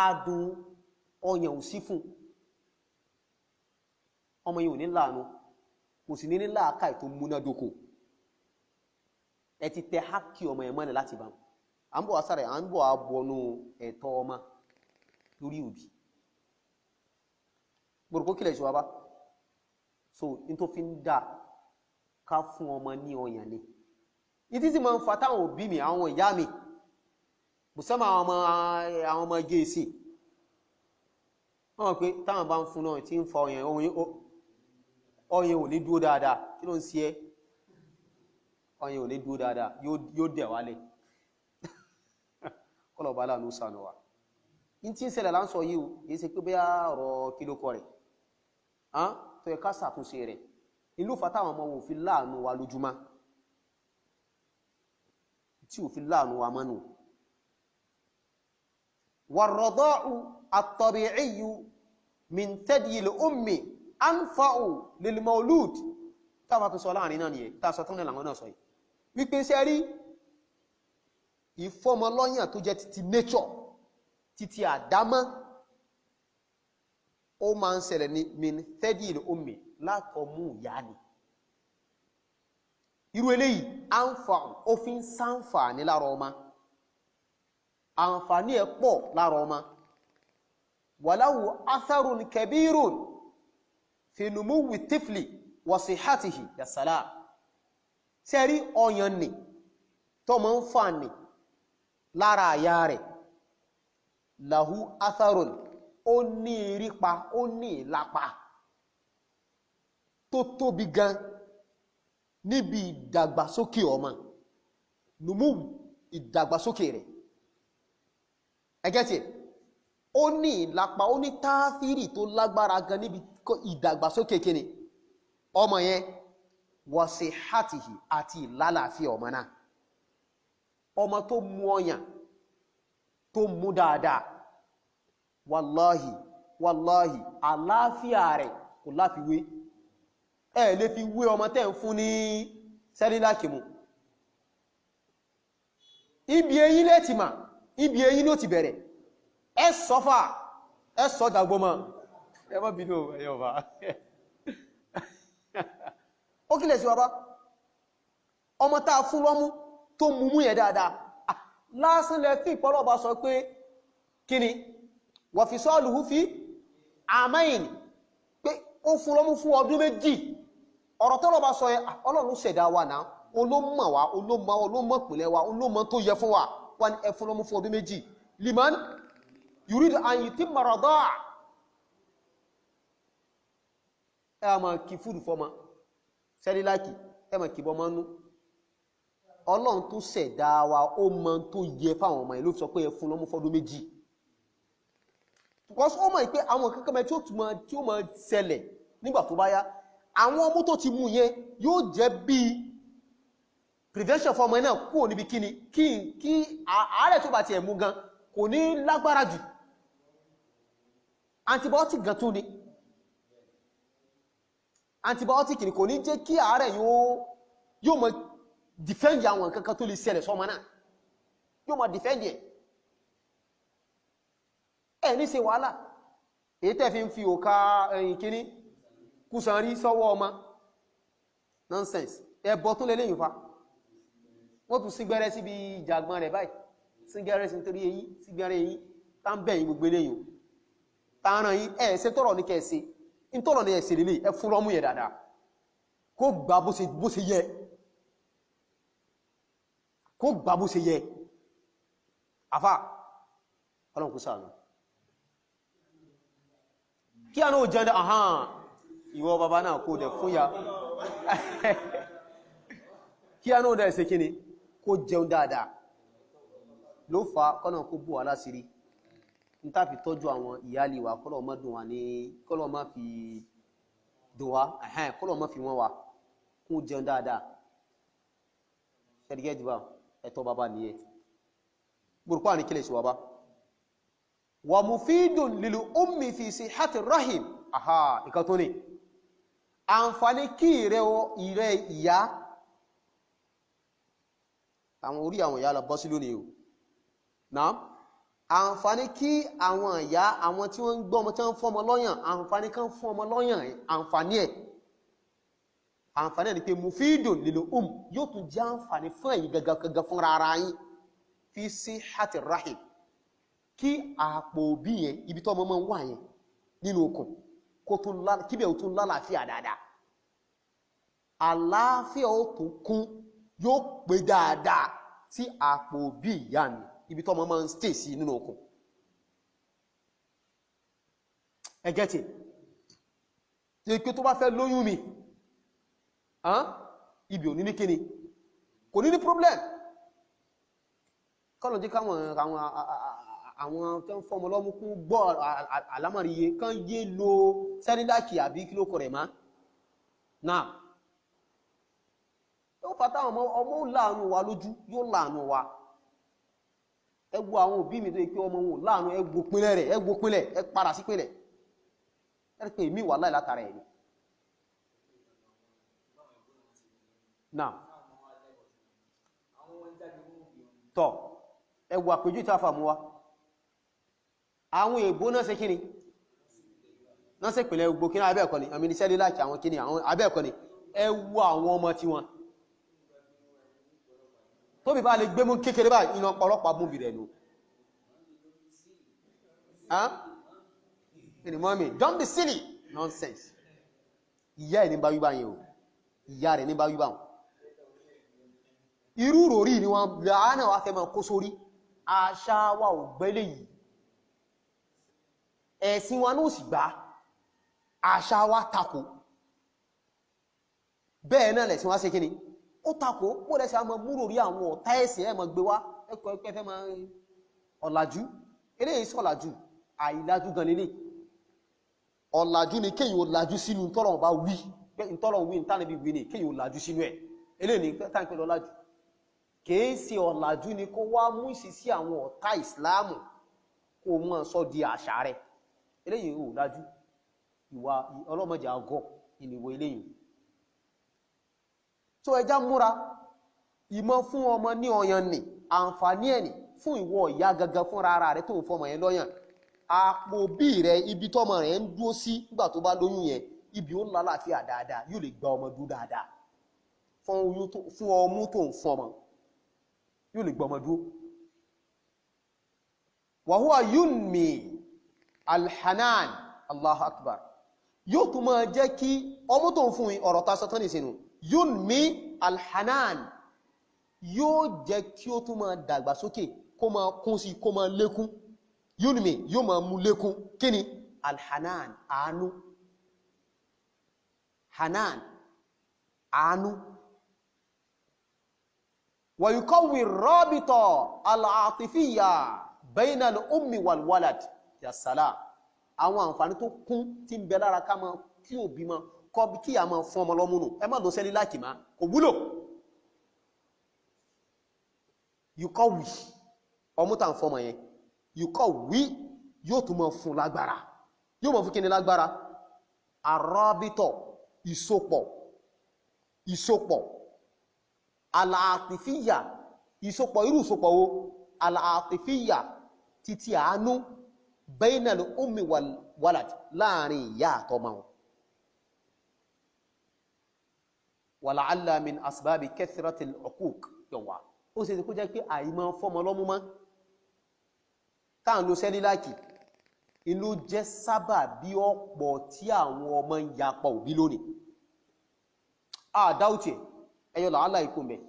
adùn ọyàn ò sí fún ọmọ yìí ò ní láàánú kò sì ní láàká ètò múnádókò ẹ ti tẹ hákì ọmọ ẹ̀ mọ́lẹ̀ láti bá wọn à ń bọ̀ àsára à ń bọ̀ àbọnú ẹ̀tọ́ ọmọ lórí òbí gbogbo kílẹ̀ ṣe wá bá so in tó fi ń dá ká fún ọmọ ní ọyàn ní ìdí tí ma ń fa táwọn òbí mi àwọn ìyá mi bùsọ́mà àwọn ọmọ gẹ̀ẹ́sì wọ́n pé táwọn bá ń fún náà tí ń fa ọyàn ò ní dúró dáadáa kí ló ń ṣe ẹ́ ọyàn ò ní dúró dáadáa yóò dẹ̀ wálẹ̀ kọlọ̀bá láàánú sànà wa in tí ń ṣẹlẹ̀ là ń sọ yìí o yìí ṣe pé bóyá ọ̀rọ̀ kílókọ rẹ̀ tó yẹ ká ṣàtúnṣe rẹ̀ ìlú fàtàwọn ọmọ òfin láàánú wa lójúmọ́ tí òfin láàánú wa mọ́nù wàrọ̀dọ́ọ̀ù àtọ̀bìíyù min tẹ́dìí l'ummi anfa'u lil maulud táwà tó sọ láàrin náà nìyẹn tàà sọ tán lẹ́làwọn náà sọ yìí wípé ṣe rí ìfọmọlọ́yàn tó jẹ́ títí nature títí àdámọ́ ó máa ń ṣẹlẹ̀ ní min tẹ́dìí l'ummi látọmú ìyá ni irú eléyìí anfa'u ó fi ń ṣàǹfààní lára ọmọ àǹfààní ẹ̀ pọ̀ lára ọmọ walahu atharun kabirun fi numuwi tifli wa sihatihi ya salam sẹ́rí ọyàn ni tó máa ń fà ní lára àyà rẹ̀ lahu atharun ó ní ìrípa ó ní ìlapa tó tóbi gan níbi ìdàgbàsókè ọmọ numuwi ìdàgbàsókè rẹ̀ ẹgẹ́tì ó ní ìlapa ó ní táàfírì tó lágbára gan níbi ìdàgbàsókè kíni ọmọ yẹn wa sihatihi àti ìlàlàáfíà ọmọ náà ọmọ tó mú ọyàn tó mú dáadáa wàláhì àlàáfíà rẹ̀ kò láfiwé ẹ lè fi wé ọmọ tẹ́ ń fún ní sẹ́ríláàkì mú ibi eyín lẹ́tì mà ibi eyín ló ti bẹ̀rẹ̀ ẹ sọ́fà ẹ sọ́dàgbọ́mọ́ ẹ má bínú ẹ̀yọ̀ bá ó kílẹ̀ sí wá ọmọ táa fún lọ́mú tó mú yẹ dáadáa lásán lẹ fi ìpọ́lọ̀bá sọ pé kíni wà fi sọ́ọ̀lùhú fi àmáyìn pé ó fún lọ́mú fún ọdún méjì ọ̀rọ̀ tọ́lọ̀bá sọ Ọlọ́run ṣẹ̀dá wa náà olómọ̀ wa olómọ̀ pìlẹ̀ wa olómọ̀ tó yẹ fún wa wà ní ẹ fún lọ́mú fún ọdún méjì liman yuridu an yutimma radaa ẹ a máa kí fúdù fọ́mọ sẹ́ríláàkì ẹ mọ̀ kìbọn mọ́ nú Ọlọ́run tó ṣẹ̀dá wa ó mọ̀ tó yẹ fáwọn ọmọ ẹ̀ ló sọ pé ẹ fún lọ́mú fọ́dún méjì because ó mọ̀ pé àwọn kankan mẹ́ tí ó mọ̀ ṣẹlẹ̀ nígbà tó bá yá àwọn ọmọ tó ti mú yẹn yóò jẹ́ bí prevention fún ọmọ náà kúrò níbi kíni kí àárẹ̀ tó bá ti ẹ̀ mú gan kò ní lágbára jù antibiotic gan tún ni antibiotic ni kò ní jẹ́ kí àárẹ̀ yóò mọ̀ defend àwọn kankan tó lè ṣẹlẹ̀ sọ́mọ náà yóò mọ̀ defend ẹ̀ ní ṣe wàhálà èyí tẹ́ fi ń fi òka ẹ̀yìn kíní kùsàn rí sọ́wọ́ ọmọ nonsense ẹbọ tún lélẹ́yìn fa wọ́n tún sígbẹ́rẹ́ síbi ìjàgbọ́n rẹ̀ báyìí sígbẹ́rẹ́ sí nítorí eyín sígbẹ́rẹ́ eyín tá ń bẹ̀yìn gbogbo eléyìn tààràn yìí ẹ̀ ṣe tọ́rọ̀ ní kẹ́ẹ̀ṣe ń tọ́rọ̀ ní ẹ̀ṣẹ̀ lélẹ̀ ẹ fún lọ́mú yẹ dáadáa kó gbà bó ṣe yẹ kó gbà bó ṣe yẹ àfà ọlọ́run kó ṣàánú kí a náà jẹ́ àhán ìwọ bàbá náà kó dẹ̀ fún ya kí a náà dẹ̀ ṣe kíni kó jẹun dáadáa ló fa kọ́nà kó bù wá láṣìírí ń tàbí tọ́jú àwọn ìyáàlì wa kọ́lọ̀ má dùn wá ní kọ́lọ̀ má fi dùn wá kọ́lọ̀ má fi wọ́n wá kó jẹun dáadáa ṣẹ́dígẹ́ jùlọ ẹ̀tọ́ bàbá nìyẹn gbòrùpá ní kílẹ̀ sí wa bá wà mufidun lil ummi fi sihhati rahim ìkan tó ní àǹfààní kí ìrẹ́ ìyá àwọn orí àwọn ìyá lọ bọ́ sí lónìí o náà àǹfààní kí àwọn ìyá àwọn tí wọ́n ń gbọ́ ọmọ tí wọ́n ń fún ọmọ lọ́yàn àǹfààní kan fún ọmọ lọ́yàn àǹfààní ẹ̀ ni pé mufidun lil yóò tún jẹ́ àǹfààní fún ẹ̀yin gangan fún rárá yín fi sihhati rahim kí àpò òbí yẹn ibi tó ọmọ máa ń wà yẹn nínú okùn kíbẹ̀ ò tún lálàáfíà dáadáa àlàáfíà ó tún kún yóò pé dáadáa tí àpò òbí ìyá ni ibi tó ọmọ máa ń stay sí nínú okùn ẹgẹ́tì tí pé tó bá fẹ́ lóyún mi ibi ò ní ní kíni kò ní ní problem kọ́lọ̀ jẹ́ káwọn tó ń fọmọ lọ́mú kún gbọ́ àlámọ̀ríye kán yé lo sẹ́ríláàkì àbí kí ló kọ̀ rẹ̀ má náà yóò fàtà ọmọ láàánú wa lójú yóò láàánú wa ẹ wo àwọn òbí mi tó yẹ pé ọmọ wọn láàánú ẹ wo pínlẹ̀ rẹ̀ ẹ wo pínlẹ̀ ẹ padà sí pínlẹ̀ ẹ rí pé èmi wà láì látara ẹ̀ ni náà tọ́ ẹ wo àpèjú tí a fà mú wa àwọn èbó náà ṣe kíni náà ṣe pẹ̀lẹ̀ gbogbo kíní abẹ́ẹ̀kọ́ ni àmì iṣẹ́ líláàkì àwọn kíní àwọn abẹ́ẹ̀kọ́ ni ẹ wo àwọn ọmọ tí wọn tó bí bá lè gbé mú kékeré bá iná ọlọ́pàá mú bìrẹ̀ nù ẹni mọ́mí don't be silly nonsense ìyá ẹ̀ ní bá wíbá yẹn o ìyá rẹ̀ ní bá wíbá wọn irú ròrí ni wọn láàánà wá fẹ́ máa kó sórí àṣà wa ò gbẹ́lẹ̀ yìí ẹ̀sìn wa náà sì gbà àṣà wa takò bẹ́ẹ̀ náà lẹ̀sìn wa ṣe kíni ó takò ó lẹ́sẹ̀ a máa múrò rí àwọn ọ̀tá ẹ̀sìn ẹ̀ máa gbé wá ẹ̀kọ́ ẹ̀kọ́ fẹ́ máa ọ̀làjú eléyìí sọ̀làjú àìlájú gan nílé ọ̀làjú ni kéyìn ó làjú sínú ntọ́lọ̀ bá wí ntọ́lọ̀ wí ntánibí wí ni kéyìn ó làjú sínú ẹ̀ eléyìí ni táǹpẹ́ lọ́làjú kìí ṣe ọ̀làjú ni kó wá mú ìsìsí àwọn ọ̀tá ìsìláàmù kó mọ́ sọ di àṣà rẹ̀ eléyìí ò dájú ìwà ọlọ́mọdé àgọ́ ìnìwò eléyìí tó ẹjá múra ìmọ̀ fún ọmọ ní ọyàn nì àǹfààní ẹ̀nì fún ìwọ ìyá gangan fún rárá rẹ̀ tó ń fọmọ yẹn lọ́yàn àpò bí rẹ̀ ibi tọ́mọ rẹ̀ ń dúró sí nígbà tó bá lóyún yẹn ibi ó lálàáfíà dáadáa yóò lè gba ọmọ dúró dáadáa fún ọmú tó ń fọmọ yóò lè gba ọmọ dúró wàhúwà yunmi alhanan Allahu akbar yóò tún máa jẹ́ kí ọmọ tó ń fún ọ̀rọ̀ ta sọ́tọ́ nìsínú yunmi alhanan yóò jẹ́ kí ó tún máa dàgbà sókè kó máa kún sí kó máa lékún yunmi yóò máa mú lékún kíni alhanan àánú hanan àánú ويقوي الرابط العاطفية بين الأم والولد يا سلام àwọn àǹfààní tó kún tí ń bẹ lára ká máa kí òbí máa kọ́ kí a máa fún ọmọ lọ́mú nù ẹ má lọ sẹ́lí láàkì má kò wúlò yuqawwi ọmú tà ń fọmọ yẹn yuqawwi yóò tún máa fún lágbára yóò máa fún kí ni lágbára arabitọ̀ ìsopọ̀ al-atifiyya ìsopọ̀ irú ìsopọ̀ wo al-atifiyya títí àánú bayna al-ummi wal-walad láàrin ìyá àtọmọ wọn wala'alla min asbabi kathrati al-uquq yọ̀wà ó ṣe kó jẹ́ pé àìmọ́ fọ́mọ lọ́mú mọ́ táà ń lo sẹ́líláàkì inú jẹ́ sábà bí ọ̀pọ̀ tí àwọn ọmọ ń yapa òbí lónìí dáútì ẹyọ làálà ikú mẹ́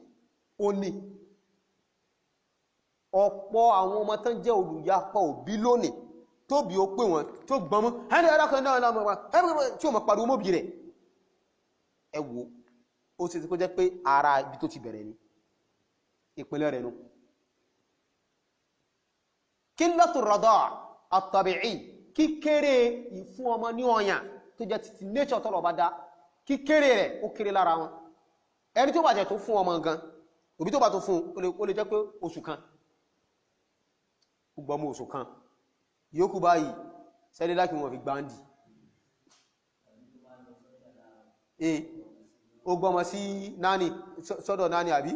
ó ní ọ̀pọ̀ àwọn ọmọ tán jẹ́ olùyapa òbí lónìí tóbi ó pè wọn tó gbọmú ẹni ẹ̀rákan náà tí ó mọ̀ pariwo mọ́bí rẹ̀ ẹ wò ó sì ti kó jẹ́ pé ara ibi tó ti bẹ̀rẹ̀ ni ìpínlẹ̀ rẹ̀ nù qillatu radaa at-tabi'i kíkéré ìfún ọmọ ní ọyàn tó jẹ́ títí nature tọ́lọ̀ bá dá kíkéré rẹ̀ ó kéré lára wọn ẹni tó bá jẹ́ tó fún ọmọ gan òbí tó bá tó fún ó lè jẹ́ pé oṣù kan gbọmọ oṣù kan yóò báyìí sẹ́lẹ̀ láti wọn fi gbáǹdì ó gbọmọ sí náni sọ́dọ̀ náni àbí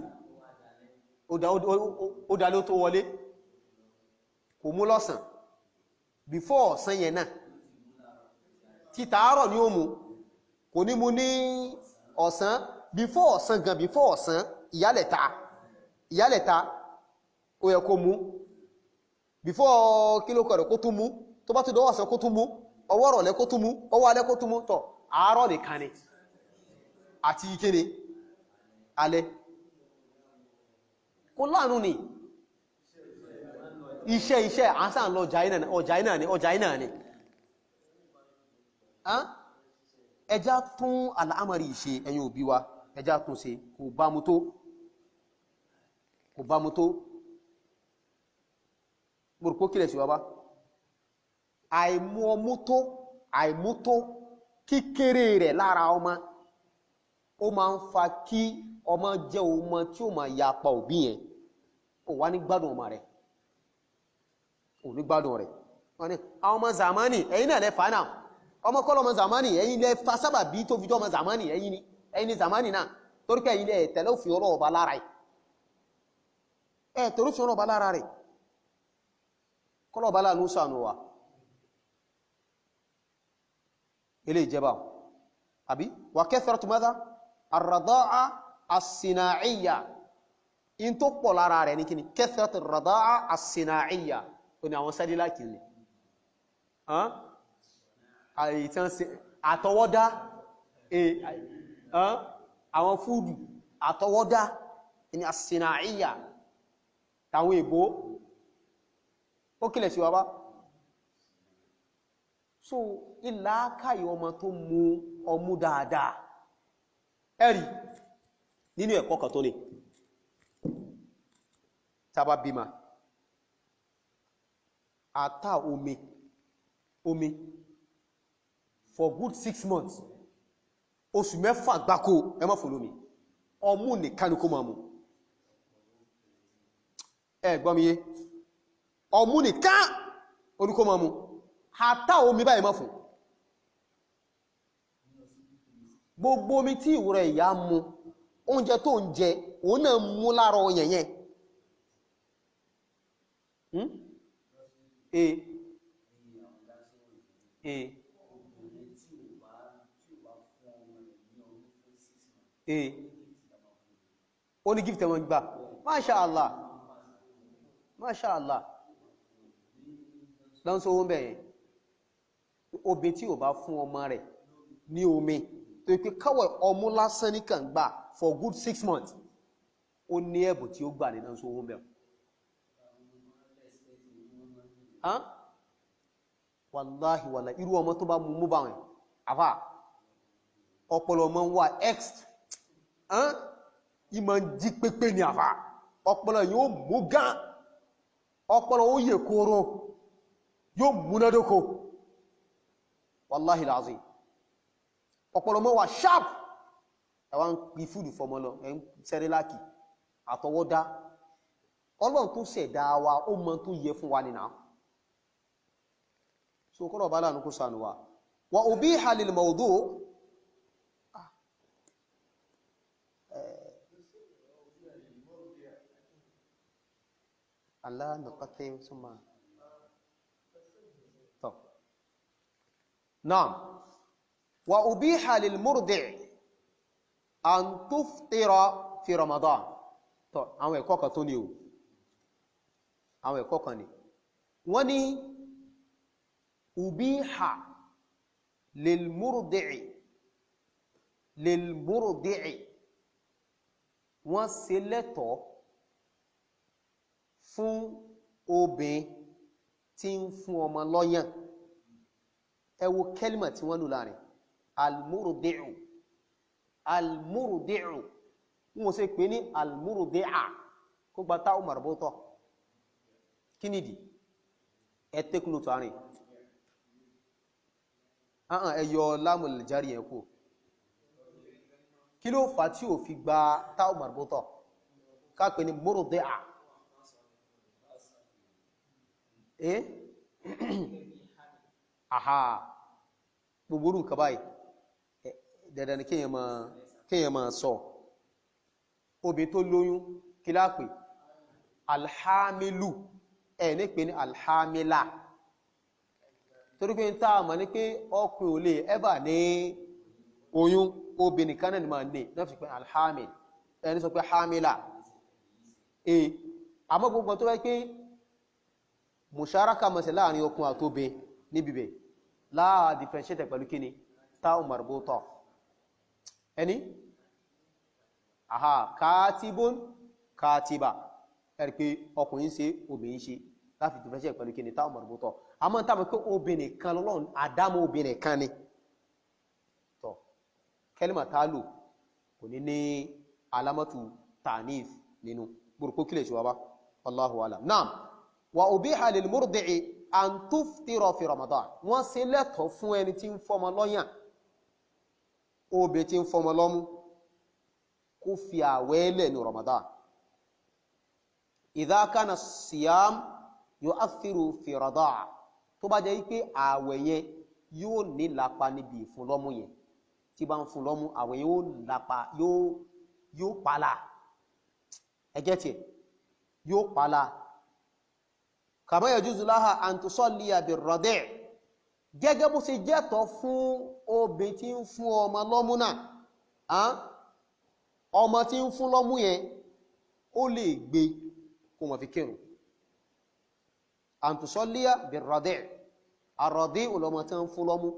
ó dá ló tó wọlé kò mú lọ́sàn before ọ̀sán yẹn náà títà àárọ̀ ní ó mú kò ní mú ní ọ̀sán before ọ̀sán gan before ọ̀sán ìyálẹ̀ta ó yẹ kó mú before kílókọ̀ rẹ̀ kó tún mú tó bá tún dọ́wọ́ ọ̀sán kó tún mú ọwọ́ rọ̀lẹ́ kó tún mú ọwọ́ alẹ́ kó tún mú tọ̀ àárọ̀ nìkan ni àti ìkéde alẹ́ kó láàánú ni iṣẹ́ àṣà ń lọ ọjà iná ni ẹjá tún àlàámàrí ìṣe ẹ̀yin òbí wa ẹjá tún ṣe kò bá mú tó gbòròpó kílẹ̀ sí wábá àìmútó kíkéré rẹ̀ lára ọmọ ó máa ń fa kí ọmọ jẹ́ ọmọ tí ó máa yapa òbí yẹn ó wá ní gbádùn ọmọ rẹ̀ ní gbádùn rẹ̀ wọ́n ní àwọn ọmọ zamani ẹ̀yin náà lẹ́fà náà ọmọ kọ́lọ̀ ọmọ zamani ẹ̀yin lẹ́fà sábà bí tó fi jọ ọmọ zamani ẹ̀yin ni zamani náà torí pé ẹ̀yin lẹ́ tẹ̀lé òfin ọlọ́wọ́ bá lára ẹ̀ torí òfin ọlọ́wọ́ bá lára rẹ̀ kọ́lọ̀ bá láàánú sànù wa ilé ìjẹba àbí wà kathratu madha ar-radaa as-sina'iyya in tó pọ̀ lára rẹ̀ ní kíni kathratu ar-radaa as-sina'iyya ní àwọn sẹ́dílá kìí àìtàn sí àtọwọ́dá àwọn fúdù àtọwọ́dá ní as-sina'iyya tàwọn èbó ó kílẹ̀ sí wa bá so ìlàákàyè ọmọ tó mú ọmú dáadáa ẹ̀rí nínú ẹ̀kọ́ kan tó ní tàbá bímá ata omi for good 6 months oṣù mẹ́fà gbáko ẹ má fòlómi ọmú nìkan ní kó máa mú ẹ gbọ́ mi yé ọmú nìkan oníkó máa mú ata omi báyìí má fún gbogbo omi tí ìwúrẹ̀ ìyá mú oúnjẹ tó ń jẹ òun náà mú lára ọyẹ̀yẹn ó ní gift ẹ̀wọ̀n gbà mashallah lọ́n sọ wọ́n bẹ̀yẹn obìn tí ò bá fún ọmọ rẹ̀ ní omi tó pé káwọ̀ ọmú lásán ní kàn gbà for good 6 months ó ní ẹ̀bùn tí ó gbà ní lọ́n sọ wọ́n bẹ̀yẹn wàláhì wàláhì irú ọmọ tó bá mú bá wọn àfà ọpọlọ ọmọ wà ìmọ̀ jí pépé ní àfà ọpọlọ yóò mú gan ọpọlọ ó yẹ kóró yóò múnádókò wallahi alazim ọpọlọ mọ́ wà sharp ẹwà ń pí fúdù fọmọlọ ẹ ń sẹ́rẹ́láàkì àtọwọ́dá ọlọ́run tó ṣẹ̀dá wa ó mọ tó yẹ fún wa nìna so kọ́lọ̀ bá láàánú kó sànú wa ubiha lil mawdu' Allah nuqatim summa طب نعم وأبيح للمرضع أن تفطر في رمضان طب àwọn ẹ̀kọ́ kan tó ní o àwọn ẹ̀kọ́ kan ni wọ́n ní أبيح للمرضع wọ́n ṣe lẹ́tọ̀ọ́ fún obìnrin tí ń fún ọmọ lọ́yàn ẹ wo kẹ́límà tí wọ́n lò láàrin almurdi'u wọ́n ṣe pè ní almurdi'a kó gba táù marbutah kí nìdí ẹ tẹ́kùnù tó àárín ẹyọ lámùl járí yẹn kú kí ló fà tí ò fi gba táù marbutah ká pè ní murdi'a aha gbogbo orú nǹkan báyìí dandan ni kéèyàn máa sọ obìnrin tó lóyún kí lápè alhamilu ní pé ní alhamila torí pé ń táà mọ̀ ní pé ọkùnrin ò lè ẹ́bà ní oyún obìnrin kan náà ni máa ní náà fi pé alhamil ẹni sọ pé hamila àmọ́ gbogbo tó wáyé pé musharaka mọ̀ sí láàrin ọkùnrin àtóbin níbibẹ̀ láà differentiate pẹ̀lú kíni táù marbutah ẹni kátibun kátiba ẹ̀rì pé ọkùnrin ṣe obìnrin ṣe láti differentiate pẹ̀lú kíni táù marbutah a mọ́ tàbí pé obìnrin kan lọ́lọ́run àdámọ́ obìnrin kan ni tọ́ kẹ́lìmà tálò kò ní alamatu ta'nif nínú burúkú kílẹ̀ ṣe wá bá wallahu alam naam wa ubiha lil murdi'i an tuftira fi Ramadan wọ́n ṣe lẹ́tọ̀ọ́ fún ẹni tí ń fọmọ lọ́yàn obè tí ń fọmọ lọ́mú kó fi àwẹ̀ lẹ̀ ní Ramadan idha kana siyam yu'athiru fi radaa tó bá jẹ́ wípé àwẹ̀ yẹn yóò ní lápa níbi ìfún lọ́mú yẹn tí bá ń fún lọ́mú àwẹ̀ yóò lápa yóò pàlà ẹgẹ́ tí yóò pàlà kama yajuzu laha an tusalliya bir-radi' gẹ́gẹ́ bó ṣe jẹ́tọ̀ fún obìn tí ń fún ọmọ lọ́mú náà ọmọ tí ń fún lọ́mú yẹn ó lè gbé kó mọ̀ fi kírun an tusalliya bir-radi' ar-radi' olọmọ tí ń fún lọ́mú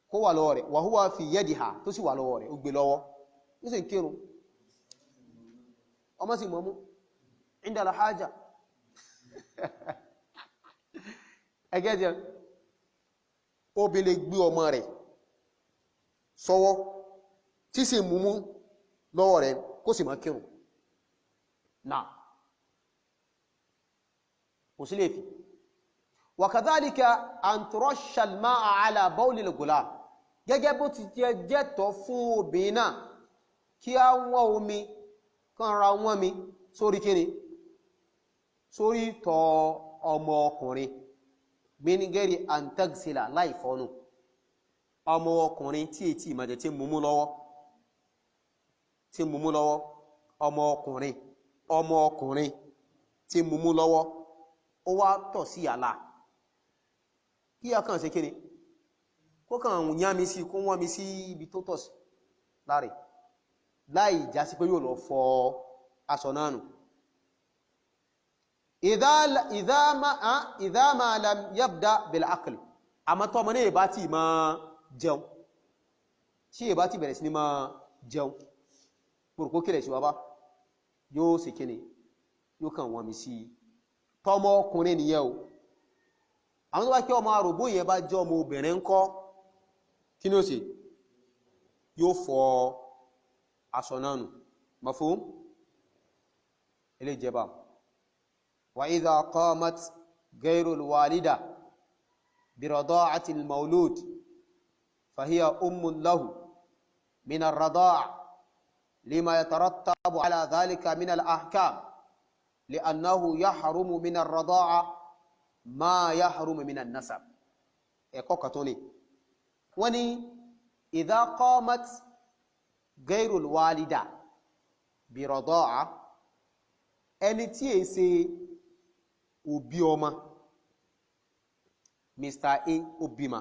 kó wà lọ́wọ́ rẹ̀ wa huwa fi yadiha tó sì wà lọ́wọ́ rẹ̀ ó gbé lọ́wọ́ ó sì ń kírun ọmọ sì mọ́mú inda al-haja ẹgẹ́ jẹ́ obì lè gbé ọmọ rẹ̀ sọ́wọ́ tí sì múmú lọ́wọ́ rẹ̀ kó sì máa kírun náà kò sí lè fi wa kadhalika an turashsha al-ma'a ala bawli al-ghulam gẹ́gẹ́ bó ti jẹ́tọ̀ fún obìnrin náà kí á wọ́n omi kan ra wọ́n mi sórí kíni sórí tọ ọmọ ọkùnrin gbénigẹ́rì antagsila láìfọ́nù ọmọ ọkùnrin tí ètí ìmọ̀jẹ̀ tí múmú lọ́wọ́ ọmọ ọkùnrin tí múmú lọ́wọ́ ó wá tọ̀ sí àlà kí a kàn ṣe kíni kó kàn yá mi sí kó wọ́n mi sí ibi tó tọ̀ sí láre láì já sí pé yóò lọ fọ aṣọ náà nù idha ma lam yabda bil aql àmọ́ tó ọmọ ní ìbá tí ma jẹun tí ìbá tí bẹ̀rẹ̀ sí ní ma jẹun pòròkó kílẹ̀ sí wábá yóò sì kíni yóò kàn wọ́n mi sí tọmọ ọkùnrin nìyẹn o àwọn tó bá kí ọmọ àròbó yẹn bá jẹ́ ọmọ obìnrin ńkọ́ kí ni ó sì yóò fọ aṣọ náà nù mafhum ilé jẹba wa idha qamat ghayrul walida bi rada'ati al-mawlud fa hiya ummun lahu min ar-rada'a lima yatarattabu ala dhalika min al-ahkam li'annahu yahrumu min ar-rada'a ma yahrumu min an-nasab ẹ̀kọ́ kan tó ní wọ́n ní idha qamat ghayrul walida bi rada'a ẹni tí è ṣe òbí ọmọ Mr. A òbí ma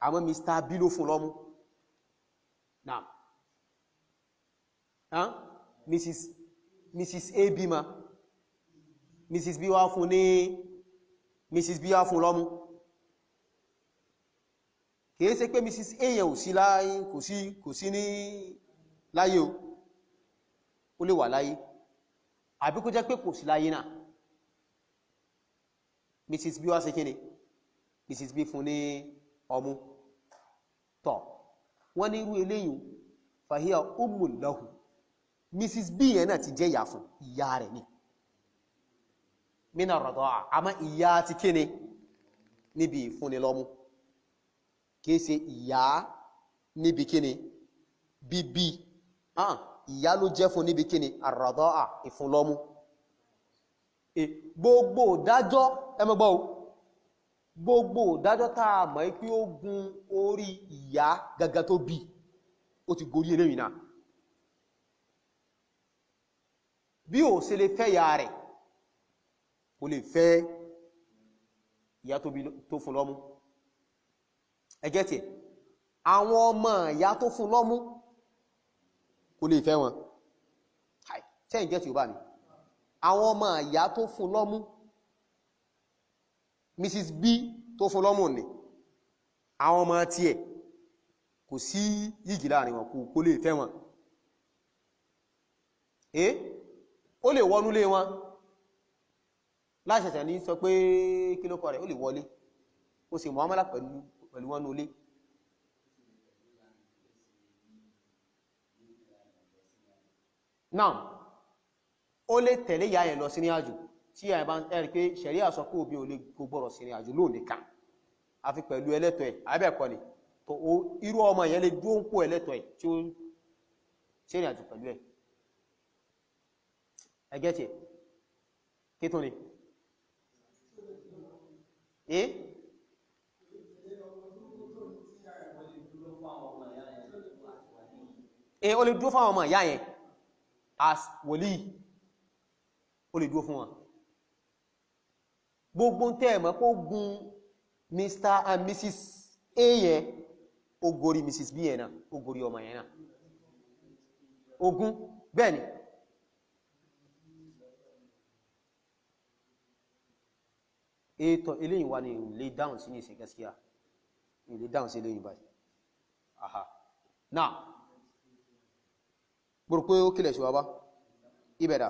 àmọ́ Mr. B ló fún lọ́mú náà Mrs. A bí ma Mrs. B wá fún ní Mrs. B wá fún lọ́mú kìí ṣe pé Mrs. A yẹn ò sí láyé kò sí ní láyé o ó lè wà láyé àbí kó jẹ́ pé kò sí láyé náà Mrs. B wá ṣe kíni Mrs. B fún ní ọmú tọ́ wọ́n ní irú eléyìn fàhíyà ummul lahu Mrs. B yẹn náà ti jẹ́ ìyá fún ìyá rẹ̀ ní mina rada'a àmọ́ ìyá ti kíni níbi ìfúnni lọ́mú kìí ṣe ìyá níbi kíni bíbí ìyá ló jẹ́ fún níbi kíni ar-rada'a ìfúnlọ́mú gbogbo ìdájọ́ ẹmọ́gbọ́ gbogbo ìdájọ́ táa mọ̀ pé ó gun orí ìyá gaga tó bí ó ti gorí eléyìn náà bí ó ṣe lè fẹ́ ìyá rẹ̀ ó lè fẹ́ ìyá tó fún lọ́mú ẹgẹ́ tí àwọn ọmọ ìyá tó fún lọ́mú kò lè fẹ́ wọn tẹ́yìn jẹ́ tí ó bá mi àwọn ọmọ ìyá tó fún lọ́mú Mrs. B tó fún lọ́mú ní àwọn ọmọ tí ẹ̀ kò sí yìgì láàrin wọn kò lè fẹ́ wọn ó lè wọnú lé wọn láṣẹ̀ṣẹ̀ ní sọ pé kí ló kọ rẹ̀ ó lè wọlé ó sì muamala pẹ̀lú wọn nulé náà ó lè tẹ̀lé ìyá yẹn lọ sí ní àjò tí ìyá yẹn bá ń ẹ̀rí pé ṣẹ̀ríà sọ pé òbí ò lè gbọ́rọ̀ sí ní àjò lónìí kan àfi pẹ̀lú ẹlẹ́tọ̀ ẹ̀ àbẹ́ẹ̀kọ́ ni tó irú ọmọ yẹn lè dúró ń pò ẹlẹ́tọ̀ ẹ̀ tí ó ṣe ní àjò pẹ̀lú ẹ̀ ẹgẹ́ tí kí tó ni ó lè dúró fún àwọn ọmọ ìyá yẹn as wòlí ó lè dúró fún wọn gbogbo tẹ́ ẹ̀mọ́ kó gun Mr. and Mrs. A yẹn ó gorí Mrs. B yẹn náà ó gorí ọmọ yẹn náà ogun bẹ́ẹ̀ ni ètò eléyìn wà ní ilé dáhùn sí ní ìsìn gaskiya ilé dáhùn sí eléyìn báyìí aha náà gbọ́rọ̀ pé ó kílẹ̀ ṣe wá bá ibẹ̀dà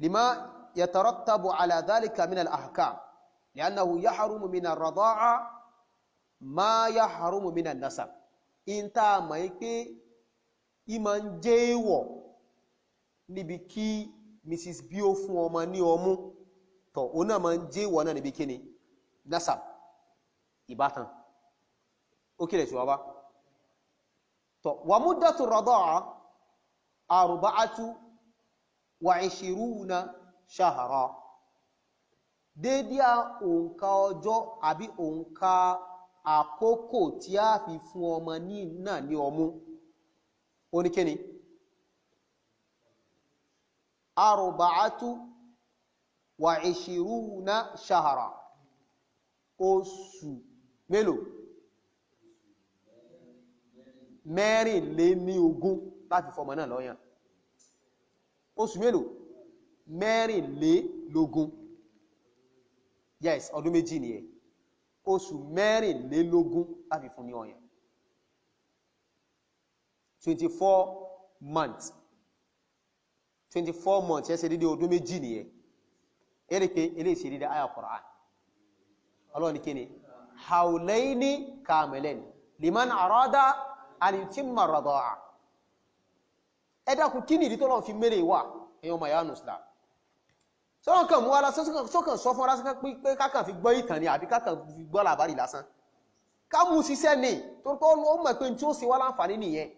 lima yatarattabu ala dhalika min al-ahkam li'annahu yahrumu min ar-rada'a ma yahrumu min an-nasab in ta ma pé ìmọ̀ ń jẹ́ èèwọ̀ níbi kí Mrs. B ó fún ọmọ ní ọmú tọ̀ ó náà ma ń jẹ́ èèwọ̀ náà níbi kíni nasab ìbátan ó kílẹ̀ ṣe wá bá tọ̀ wà muddatu rada'a 24 shahra dédé òǹkà ọjọ́ àbí òǹkà àkókò tí a fi fún ọmọ ní náà ní ọmú oníkíni 24 shahra oṣù mélòó mẹ́rìnlélógún láti fọmọ náà lọ́yàn oṣù mélòó mẹ́rìnlélógún yes ọdún méjì nìyẹn oṣù mẹ́rìnlélógún láti fún ní ọyàn 24 months 24 months yẹ́ ṣe dédé ọdún méjì nìyẹn eré pé ilé ìṣe dédé àyà Qur'an ọlọ́ni kí ni hawlayni kamilayn liman arada an yutimma ar-rada'a ẹ dákun kí ni ìdí t'Ọlọ́run fi mẹ́rẹ̀ wà ẹ̀yin ọmọ ìyá Islam sọ́kàn kan mú wa lásán sọ́kàn sọ fún lásán pé kákan fi gbọ́ ìtàn ni àbí kákan fi gbọ́ làbárì lásán ká mú ṣiṣẹ́ ni torí pé ó mọ̀ pé tí ó ṣe wá láǹfààní nìyẹn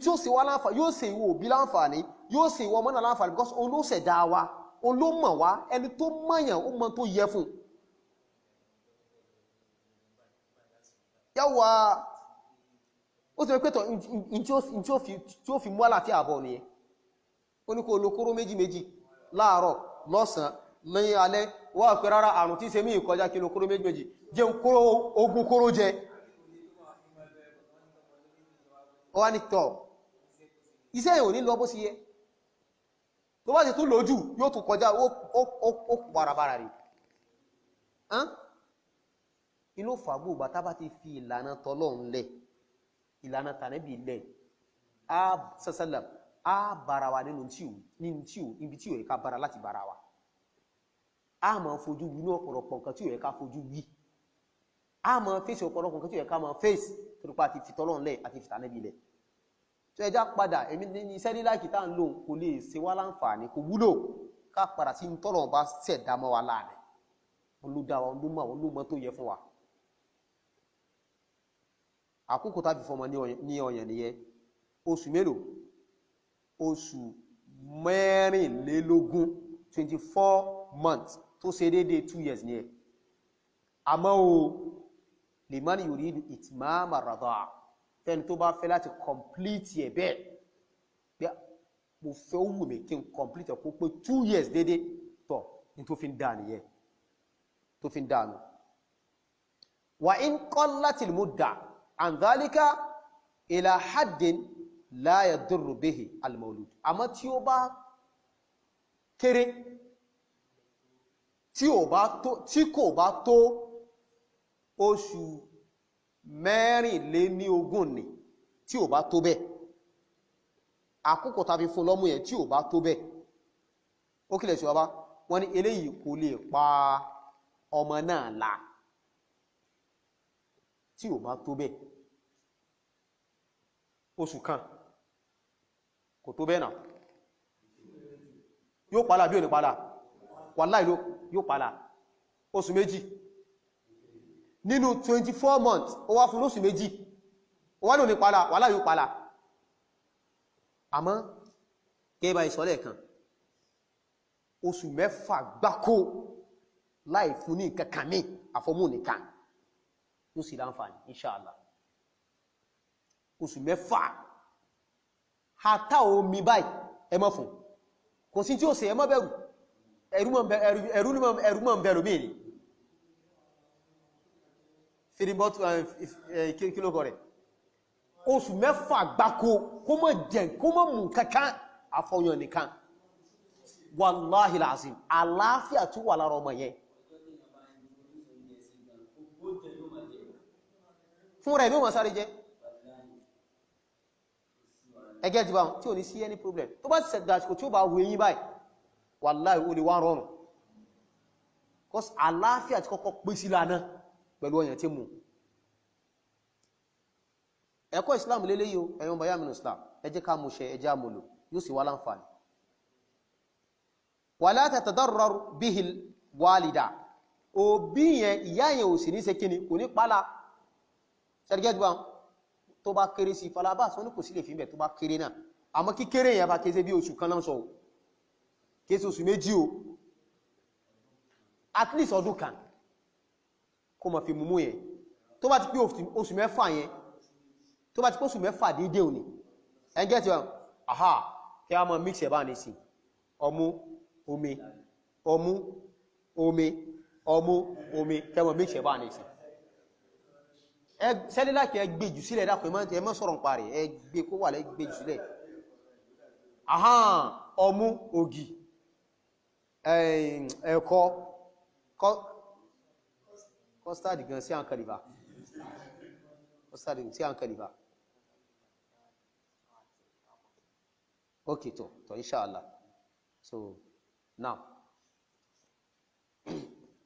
tí ó ṣe wá láǹfààní yóò ṣe ìwọ òbí láǹfààní yóò ṣe ìwọ ọmọ náà láǹfààní because òun ló ṣẹ̀dá wa òun ló mọ̀ wá ẹni tó mọ̀yàn ó mọ tó yẹ fún yàwó ó ti rẹ̀ pẹ́tọ̀ tí ó fi mú àlàáfíà àbọ̀ nìyẹn ó ní kó lo kóró méjì láàárọ̀ lọ́sàn lẹ́yìn alẹ́ wà pé rárá àrùn tí ṣe mí ìkọjá kí lo kóró méjì jẹ́ kóró ogun kóró jẹ ó wá ní tọ́ iṣẹ́ ìwò ní lọ bó sí yẹ tó bá ti tún lójú yóò tún kọjá ó parabara rí inú fàgbò bàtà bá ti fi ìlànà tọ́lọ́run lẹ̀ ìlànà tànẹ́bì lẹ̀ sẹ́sẹ́lẹ̀ a bara wa nínú tí ò ibi tí ò yẹ ká bara láti bara wa a máa fojú wí ní ọ̀pọ̀lọpọ̀ nǹkan tí ò yẹ ká fojú wí a máa fèsì ọ̀pọ̀lọpọ̀ nǹkan tí ò yẹ ká máa fèsì torípa àti fìtọ́lọ́run lẹ̀ àti fìtànẹ́bì lẹ̀ tó ẹjá padà èmi ní iṣẹ́ níláàkì tá ń lò kò lè ṣe wá láǹfààní kò wúlò ká padà sí tọ́lọ́run bá ṣẹ̀dá mọ́ wa láàrin olùdá wa olùmọ̀ tó yẹ fún wa àkókò tá fi fọmọ ní ọyàn nìyẹn oṣù mélòó oṣù mẹ́rìnlélógún 24 months tó ṣe déédéé 2 years ní ẹ àmọ́ o liman yuridu itmama radaa fẹ́ni tó bá fẹ́ láti complete ẹ̀ bẹ́ẹ̀ bí mo fẹ́ ó wù mí kí n complete ẹ̀ kó pé 2 years déédéé tọ̀ ní tó fi ń dà nìyẹn tó fi ń dà nù wa in qallatil mudda an dhalika ila haddin la yadurru bihi al-mawlud àmọ́ tí ó bá kéré tí kò bá tó oṣù mẹ́rìnléníogún ni tí ò bá tó bẹ́ẹ̀ àkókò tá fi fún lọ́mú yẹn tí ò bá tó bẹ́ẹ̀ ó kílẹ̀ sí ọba wọ́n ní eléyìí kò lè pa ọmọ náà là tí ò bá tó bẹ́ẹ̀ oṣù kan kò tó bẹ́ẹ̀ náà yóò pàlà bí ò ní pàlà wàláhì yóò pàlà oṣù méjì nínú 24 months ó wá fún lóṣù méjì ó wá ní ò ní pàlà wàláhì yóò pàlà àmọ́ kẹba ìsọ́lẹ̀ kan oṣù mẹ́fà gbákó láì fún ní kankan ní àfọmú nìkan yóò sì láǹfààní inṣáàlá oṣù mẹ́fà hátà omi báyìí ẹ má fún kò sí tí ó ṣe ẹ má bẹ̀rù ẹ̀rù mọ́ bẹ̀rù mí ní fìdíbọ́tù kílógọ́ rẹ̀ oṣù mẹ́fà gbáko kó mọ́ jẹ kó mọ́ mú kankan àfọyàn nìkan wàláhì làásìm àlàáfíà tó wà lára ọmọ yẹn fún rẹ̀ ní ó mọ̀ sáré jẹ́ ẹgẹ́ ti bá wọn tí ò ní sí any problem tó bá ti sẹ̀dá àsìkò tí ó bá hu eyín báyìí wàláhì ó lè wá rọrùn cause àlàáfíà ti kọ́kọ́ pé sí lánàá pẹ̀lú ọyàn tí mú ẹ̀kọ́ Islam lélẹ́ yìí ẹ̀yọ́n bayá mìíràn Islam ẹ jẹ́ ká mú ṣe ẹ jẹ́ àmúlò yóò sì wá láǹfààní wala tatadarrar bihil walida òbí yẹn ìyá yẹn ò sì ní ṣe kíni kò ní pálá ṣẹ́gẹ́ ti bá wọn tó bá kéré sí falabá sọ ní kò sí lè fi mẹ́ tó bá kéré náà àmọ́ kí kéré yẹn bá kése bí oṣù kan náà sọ kése oṣù méjì o at least ọdún kan kó mọ̀ fi mú yẹn tó bá ti pé oṣù mẹ́fà yẹn tó bá ti pé oṣù mẹ́fà dédé òní ẹgẹ́ ti wọ́n aha kí a mọ̀ mix ẹ̀ bá ní sí ọmú omi ọmú omi ọmú omi kí a mọ̀ mix ẹ̀ bá ní sí sẹ́lẹ̀ láti ẹgbẹ́ jù sílẹ̀ dákùn ẹ mọ́ sọ̀rọ̀ ń parí ẹgbẹ́ kó wà lẹ́gbẹ́ jù sílẹ̀ ahán ọmú ògì ẹ̀kọ́ kọ́stàdì gan sí àǹkàlìbà kọ́stàdì sí àǹkàlìbà ok tó inshallah so now